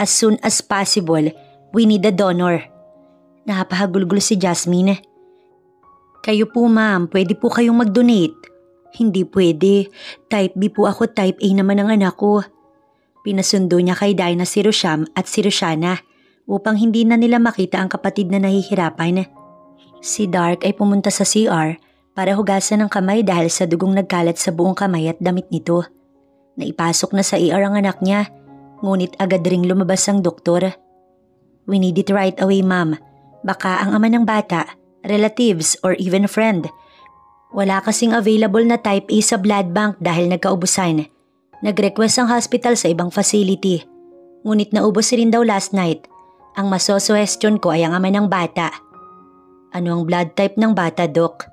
As soon as possible, we need a donor. Napahagulgulo si Jasmine. Kayo po ma'am, pwede po kayong mag-donate. Hindi pwede. Type B po ako, type A naman ang anak ko. Pinasundo niya kay Dinah si Rosham at si Roshana upang hindi na nila makita ang kapatid na nahihirapan. Si Dark ay pumunta sa CR para hugasan ng kamay dahil sa dugong nagkalat sa buong kamay at damit nito. Naipasok na sa ER ang anak niya, ngunit agad ring lumabas ang doktor. We need it right away, ma'am. Baka ang ama ng bata, relatives or even friend. Wala kasing available na type A sa blood bank dahil nagkaubusan. Nag-request ang hospital sa ibang facility. Ngunit naubos rin daw last night. Ang masosuhestyon ko ay ang ama ng bata. Ano ang blood type ng bata, Doc?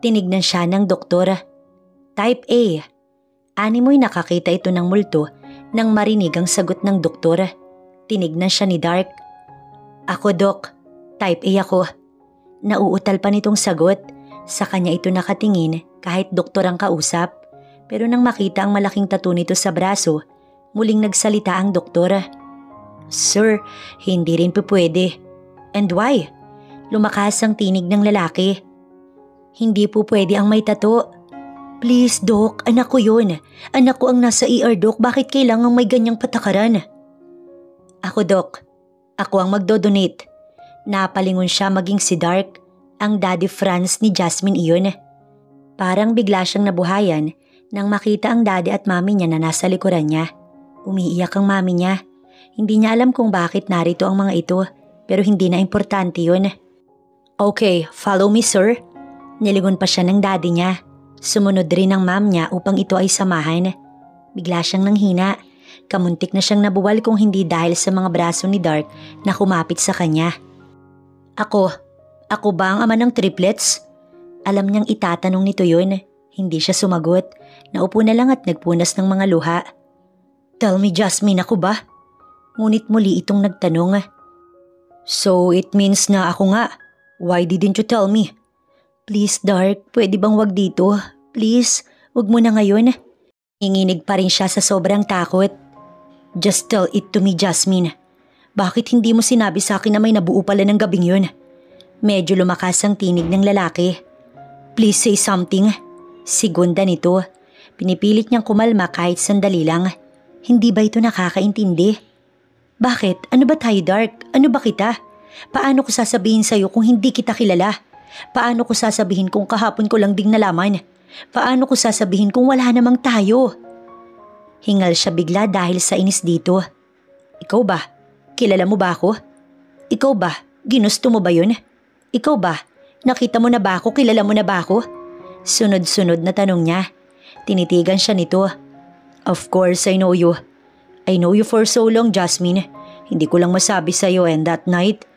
Tinignan siya ng doktor. Type A. Animoy nakakita ito ng multo nang marinig ang sagot ng doktor. Tinignan siya ni Dark. Ako, Doc. Type A ako. Nauutal pa nitong sagot. Sa kanya ito nakatingin kahit doktor ang kausap. Pero nang makita ang malaking tattoo nito sa braso, muling nagsalita ang doktor. Sir, hindi rin po pwede. And why? Lumakas ang tinig ng lalaki. Hindi po pwede ang may tato. Please, Doc, anak ko yun. Anak ko ang nasa ER, Doc. Bakit kailangang may ganyang patakaran? Ako, Doc. Ako ang magdodonate. Napalingon siya maging si Dark, ang Daddy Franz ni Jasmine iyon. Parang bigla siyang nabuhayan nang makita ang daddy at mami niya na nasa likuran niya. Umiiyak ang mami niya. Hindi niya alam kung bakit narito ang mga ito, pero hindi na importante yun. Okay, follow me, sir. Nilingon pa siya ng daddy niya. Sumunod rin ang mom niya upang ito ay samahan. Bigla siyang nanghina. Kamuntik na siyang nabuwal kung hindi dahil sa mga braso ni Dark na kumapit sa kanya. Ako ba ang ama ng triplets? Alam niyang itatanong nito yun. Hindi siya sumagot. Naupo na lang at nagpunas ng mga luha. Tell me, Jasmine, ako ba? Ngunit muli itong nagtanong. So it means na ako nga. Why didn't you tell me? Please, Dark, pwede bang wag dito? Please, wag mo na ngayon. Nanginginig pa rin siya sa sobrang takot. Just tell it to me, Jasmine. Bakit hindi mo sinabi sa akin na may nabuo pala ng gabing yun? Medyo lumakas ang tinig ng lalaki. Please say something. Segunda nito. Pinipilit niyang kumalma kahit sandali lang. Hindi ba ito nakakaintindi? Bakit? Ano ba tayo, Dark? Ano ba kita? Paano ko sasabihin sa'yo kung hindi kita kilala? Paano ko sasabihin kung kahapon ko lang ding nalaman? Paano ko sasabihin kung wala namang tayo? Hingal siya bigla dahil sa inis dito. Ikaw ba? Kilala mo ba ako? Ikaw ba? Ginusto mo ba yun? Ikaw ba? Nakita mo na ba ako? Kilala mo na ba ako? Sunod-sunod na tanong niya. Tinitigan siya nito. Of course, I know you. I know you for so long, Jasmine. Hindi ko lang masabi sa'yo, and that night,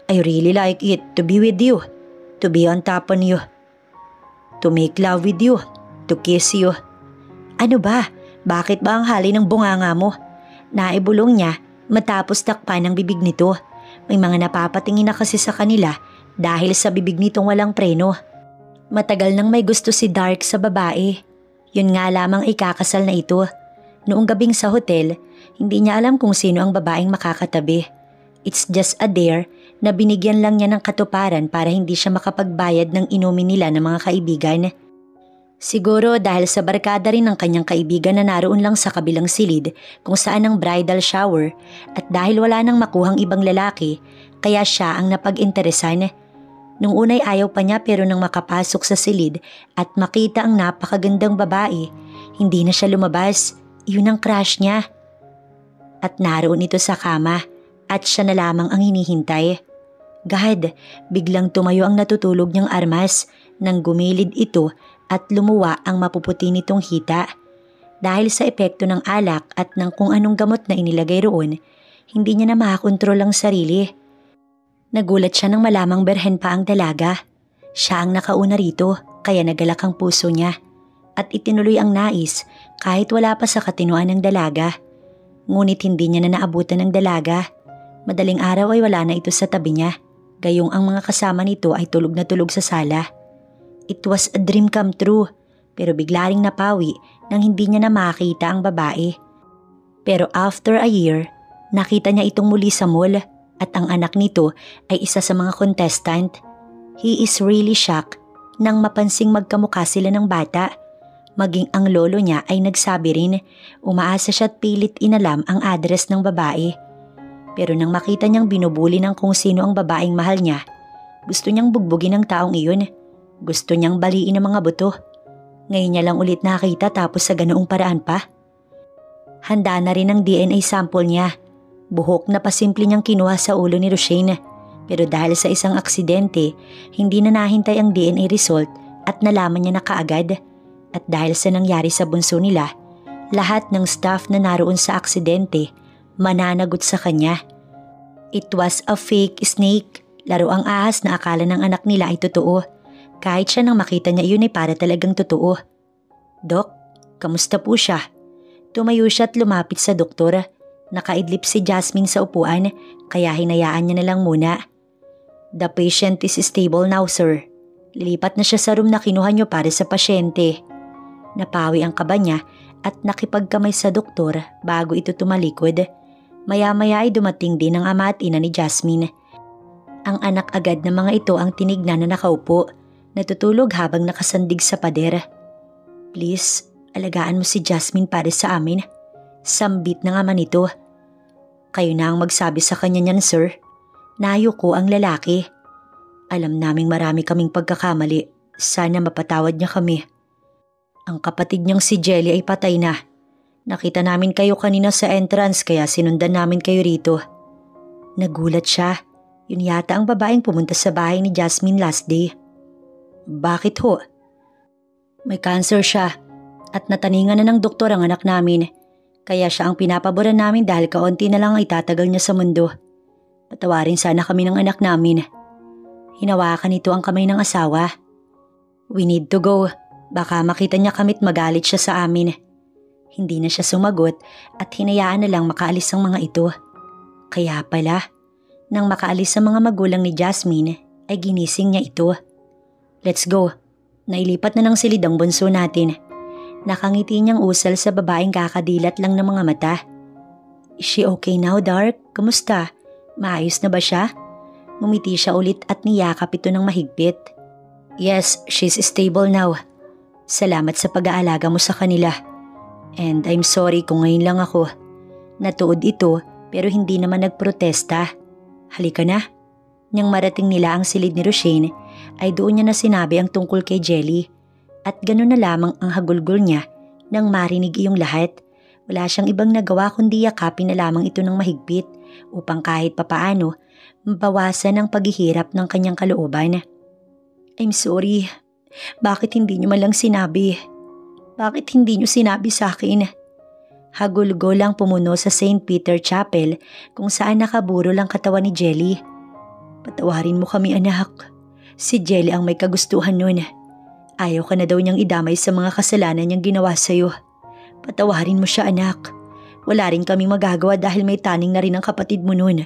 I really like it to be with you. To be on top on you. To make love with you. To kiss you. Ano ba? Bakit ba ang hali ng bunganga mo? Naibulong niya matapos takpan ng bibig nito. May mga napapatingin na kasi sa kanila dahil sa bibig nitong walang preno. Matagal nang may gusto si Dark sa babae. Yun nga lamang ikakasal na ito. Noong gabing sa hotel, hindi niya alam kung sino ang babaeng makakatabi. It's just a dare na binigyan lang niya ng katuparan para hindi siya makapagbayad ng inumin nila ng mga kaibigan. Siguro dahil sa barkada rin ng kanyang kaibigan na naroon lang sa kabilang silid kung saan ang bridal shower at dahil wala nang makuhang ibang lalaki, kaya siya ang napag-interesan. Nung unay ayaw pa niya pero nang makapasok sa silid at makita ang napakagandang babae, hindi na siya lumabas. Yun ang crush niya. At naroon ito sa kama at siya na lamang ang hinihintay. God, biglang tumayo ang natutulog niyang armas nang gumilid ito at lumuwa ang mapuputi nitong hita. Dahil sa epekto ng alak at ng kung anong gamot na inilagay roon, hindi niya na makakontrol ang sarili. Nagulat siya nang malamang berhen pa ang dalaga. Siya ang nakauna rito kaya nagalak ang puso niya. At itinuloy ang nais kahit wala pa sa katinuan ng dalaga. Ngunit hindi niya na naabutan ng dalaga. Madaling araw ay wala na ito sa tabi niya. Gayong ang mga kasama nito ay tulog na tulog sa sala. It was a dream come true pero bigla ring napawi nang hindi niya na makita ang babae. Pero after a year, nakita niya itong muli sa mall at ang anak nito ay isa sa mga contestant. He is really shocked nang mapansing magkamukha sila ng bata. Maging ang lolo niya ay nagsabi rin, umaasa siya at pilit inalam ang address ng babae. Pero nang makita niyang binubuli ng kung sino ang babaeng mahal niya, gusto niyang bugbugin ang taong iyon. Gusto niyang baliin ang mga buto. Ngayon niya lang ulit nakita tapos sa ganoong paraan pa. Handa na rin ang DNA sample niya. Buhok na pasimple niyang kinuha sa ulo ni Roshane. Pero dahil sa isang aksidente, hindi na nahintay ang DNA result at nalaman niya na kaagad. At dahil sa nangyari sa bunso nila, lahat ng staff na naroon sa aksidente mananagot sa kanya. It was a fake snake, laro ang ahas na akala ng anak nila ay totoo. Kahit siya nang makita niya iyon ay para talagang totoo. Dok, kamusta po siya? Tumayo siya at lumapit sa doktor. Nakaidlip si Jasmine sa upuan kaya hinayaan niya na lang muna. The patient is stable now, sir. Lilipat na siya sa room na kinuha niyo para sa pasyente. Napawi ang kaba niya at nakipagkamay sa doktor bago ito tumalikod. Maya-maya ay dumating din ang ama at ina ni Jasmine. Ang anak agad ng mga ito ang tinignan na nakaupo, natutulog habang nakasandig sa pader. Please, alagaan mo si Jasmine para sa amin. Sambit ng ama nito. Kayo na ang magsabi sa kanya niyan, sir. Nayo ko ang lalaki. Alam naming marami kaming pagkakamali. Sana mapatawad niya kami. Ang kapatid niyang si Jelly ay patay na. Nakita namin kayo kanina sa entrance kaya sinundan namin kayo rito. Nagulat siya. Yun yata ang babaeng pumunta sa bahay ni Jasmine last day. Bakit ho? May cancer siya at nataningan na ng doktor ang anak namin. Kaya siya ang pinapaboran namin dahil kaunti na lang ang itatagal niya sa mundo. Patawarin sana kami ng anak namin. Hinawakan nito ang kamay ng asawa. We need to go. Baka makita niya kamit magalit siya sa amin. Hindi na siya sumagot at hinayaan na lang makaalis ang mga ito. Kaya pala, nang makaalis ang mga magulang ni Jasmine, ay ginising niya ito. Let's go. Nailipat na ng silid ang bunso natin. Nakangiti niyang usal sa babaeng kakadilat lang ng mga mata. Is she okay now, Dark? Kamusta? Maayos na ba siya? Ngumiti siya ulit at niyakap ito ng mahigpit. Yes, she's stable now. Salamat sa pag-aalaga mo sa kanila. And I'm sorry kung ngayon lang ako. Natuod ito pero hindi naman nagprotesta. Halika na. Nang marating nila ang silid ni Roshane, ay doon niya na sinabi ang tungkol kay Jelly. At gano'n na lamang ang hagulgol niya nang marinig iyong lahat. Wala siyang ibang nagawa kundi yakapin na lamang ito ng mahigpit upang kahit papaano mabawasan ang paghihirap ng kanyang kalooban. I'm sorry. Bakit hindi niyo man lang sinabi? Bakit hindi niyo sinabi sa akin? Hagulgol ang pumuno sa St. Peter Chapel kung saan nakaburol ang katawan ni Jelly. Patawarin mo kami, anak. Si Jelly ang may kagustuhan nun. Ayaw ka na daw niyang idamay sa mga kasalanan niyang ginawa sa'yo. Patawarin mo siya, anak. Wala rin kaming magagawa dahil may taning na rin ang kapatid mo nun.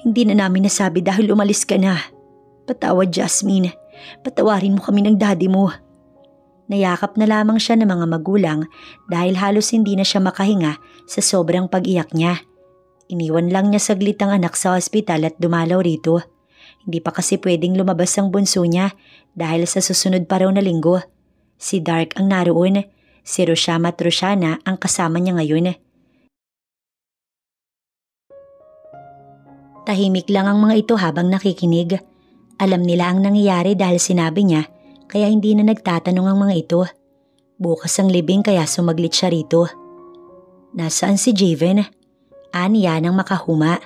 Hindi na namin nasabi dahil umalis ka na. Patawad, Jasmine. Patawarin mo kami ng daddy mo. Nayakap na lamang siya ng mga magulang dahil halos hindi na siya makahinga sa sobrang pag-iyak niya. Iniwan lang niya saglit ang anak sa ospital at dumalaw rito. Hindi pa kasi pwedeng lumabas ang bunso niya dahil sa susunod pa raw na linggo. Si Dark ang naroon. Si Roshama at Roshana ang kasama niya ngayon. Tahimik lang ang mga ito habang nakikinig. Alam nila ang nangyayari dahil sinabi niya kaya hindi na nagtatanong ang mga ito. Bukas ang libing kaya sumaglit siya rito. Nasaan si Javen? Aniya nang makahuma.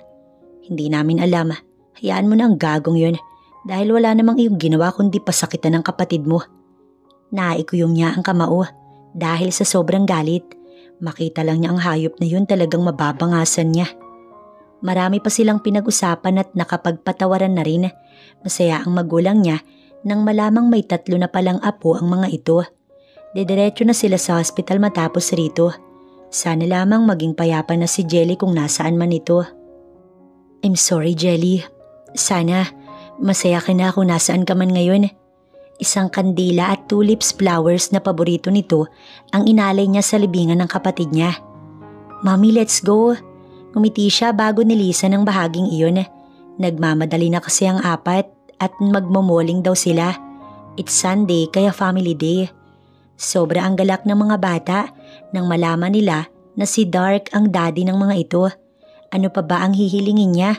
Hindi namin alam. Hayaan mo na ang gagong yun dahil wala namang iyong ginawa kundi pasakitan ng kapatid mo. Naikuyong niya ang kamao dahil sa sobrang galit. Makita lang niya ang hayop na yun talagang mababangasan niya. Marami pa silang pinag-usapan at nakapagpatawaran na rin. Masaya ang magulang niya nang malamang may 3 na palang apo ang mga ito. Dediretso na sila sa hospital matapos rito. Sana lamang maging payapa na si Jelly kung nasaan man ito. I'm sorry, Jelly. Sana masaya ka na kung nasaan ka man ngayon. Isang kandila at tulips flowers na paborito nito ang inalay niya sa libingan ng kapatid niya. Mommy, let's go. Ngumiti siya bago nilisan ang bahaging iyon. Nagmamadali na kasi ang apat at magmomoling daw sila. It's Sunday kaya family day. Sobra ang galak ng mga bata nang malaman nila na si Dark ang daddy ng mga ito. Ano pa ba ang hihilingin niya?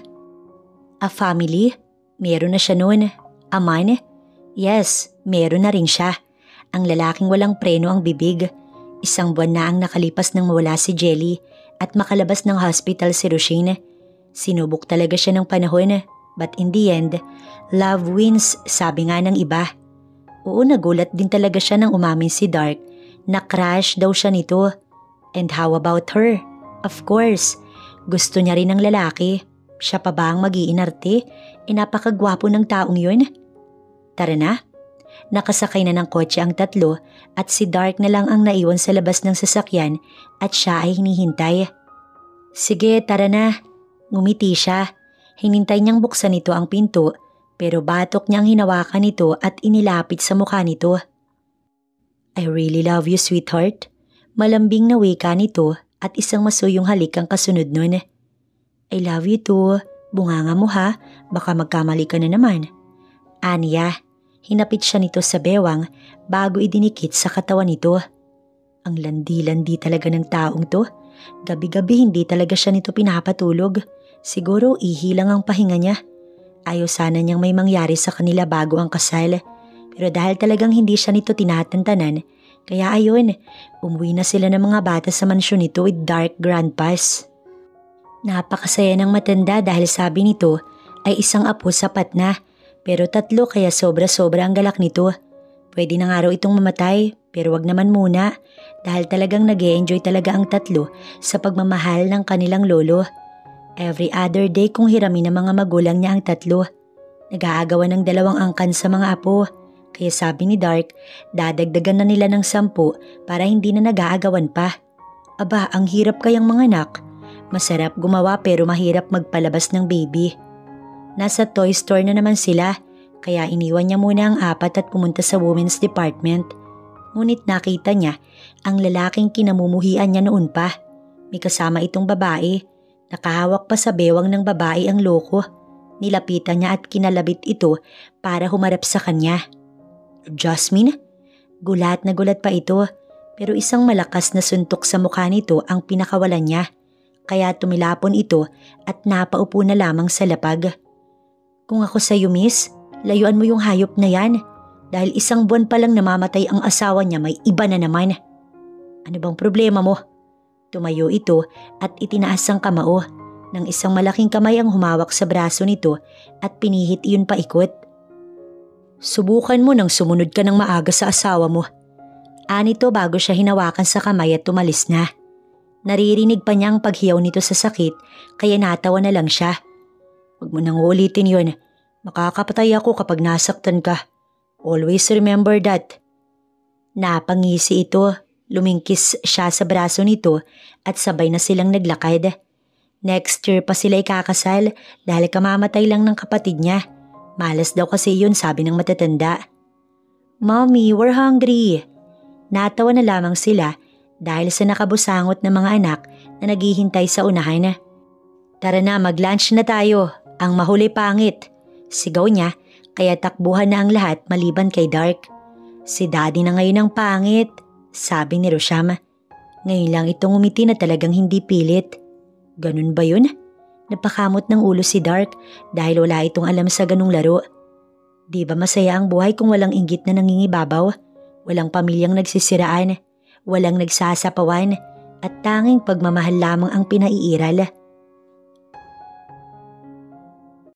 A family? Meron na siya noon. A man? Yes, meron na rin siya. Ang lalaking walang preno ang bibig. 1 buwan na ang nakalipas nang mawala si Jelly at makalabas ng hospital si Roshane. Sinubok talaga siya ng panahon. But in the end, love wins, sabi nga ng iba. Oo, nagulat din talaga siya nang umamin si Dark na crush daw siya nito. And how about her? Of course, gusto niya rin ng lalaki. Siya pa ba ang mag-iinarte? Napakagwapo ng taong yun. Tara na. Nakasakay na ng kotse ang 3 at si Dark na lang ang naiwan sa labas ng sasakyan at siya ay hinihintay. Sige, tara na. Ngumiti siya. Hinintay niyang buksan nito ang pinto pero batok niyang hinawakan nito at inilapit sa mukha nito. I really love you, sweetheart. Malambing na wika nito at isang masuyong halik ang kasunod nun. I love you too. Bunganga mo ha, baka magkamali ka na naman. Aniya, hinapit siya nito sa bewang bago idinikit sa katawan nito. Ang landi-landi talaga ng taong to. Gabi-gabi hindi talaga siya nito pinapatulog. Siguro ihilang ang pahinga niya. Ayaw sana niyang may mangyari sa kanila bago ang kasal. Pero dahil talagang hindi siya nito tinatantanan, kaya ayun, umuwi na sila ng mga bata sa mansyon nito with dark grandpas. Napakasaya ng matanda dahil sabi nito ay isang apo sapat na, pero 3 kaya sobra-sobra ang galak nito. Pwede na nga raw itong mamatay, pero wag naman muna dahil talagang nag-e-enjoy talaga ang 3 sa pagmamahal ng kanilang lolo. Every other day kung hiramin ng mga magulang niya ang 3. Nag-aagawan ng 2 angkan sa mga apo, kaya sabi ni Dark, dadagdagan na nila ng 10 para hindi na nag-aagawan pa. Aba, ang hirap kayang mga anak. Masarap gumawa pero mahirap magpalabas ng baby. Nasa toy store na naman sila, kaya iniwan niya muna ang 4 at pumunta sa women's department. Ngunit nakita niya ang lalaking kinamumuhian niya noon pa. May kasama itong babae. Nakahawak pa sa bewang ng babae ang loko. Nilapitan niya at kinalabit ito para humarap sa kanya. Jasmine? Gulat na gulat pa ito, pero isang malakas na suntok sa mukha nito ang pinakawalan niya. Kaya tumilapon ito at napaupo na lamang sa lapag. Kung ako sa'yo, miss, layuan mo yung hayop na yan. Dahil 1 buwan pa lang namamatay ang asawa niya, may iba na naman. Ano bang problema mo? Tumayo ito at itinaas ang kamao. Nang isang malaking kamay ang humawak sa braso nito at pinihit iyon paikot. Subukan mo nang sumunod ka ng maaga sa asawa mo. Anito bago siya hinawakan sa kamay at tumalis na. Naririnig pa niya ang paghiyaw nito sa sakit kaya natawa na lang siya. Huwag mo nang ulitin yun. Makakapatay ako kapag nasaktan ka. Always remember that. Napangisi ito. Lumingkis siya sa braso nito at sabay na silang naglakad. Next year pa sila ikakasal dahil kamamatay lang ng kapatid niya. Malas daw kasi yun, sabi ng matatanda. Mommy, we're hungry. Natawa na lamang sila dahil sa nakabusangot ng mga anak na naghihintay sa unahan. Tara na, mag-lunch na tayo. Ang mahuli pangit. Sigaw niya kaya takbuhan na ang lahat maliban kay Dark. Si Daddy na ngayon ang pangit, sabi ni Rosham. Ngayon lang itong umiti na talagang hindi pilit. Ganun ba yun? Napakamot ng ulo si Dark dahil wala itong alam sa ganung laro. Di ba masaya ang buhay kung walang inggit na nangingibabaw? Walang pamilyang nagsisiraan, walang nagsasapawan, at tanging pagmamahal lamang ang pinaiiral.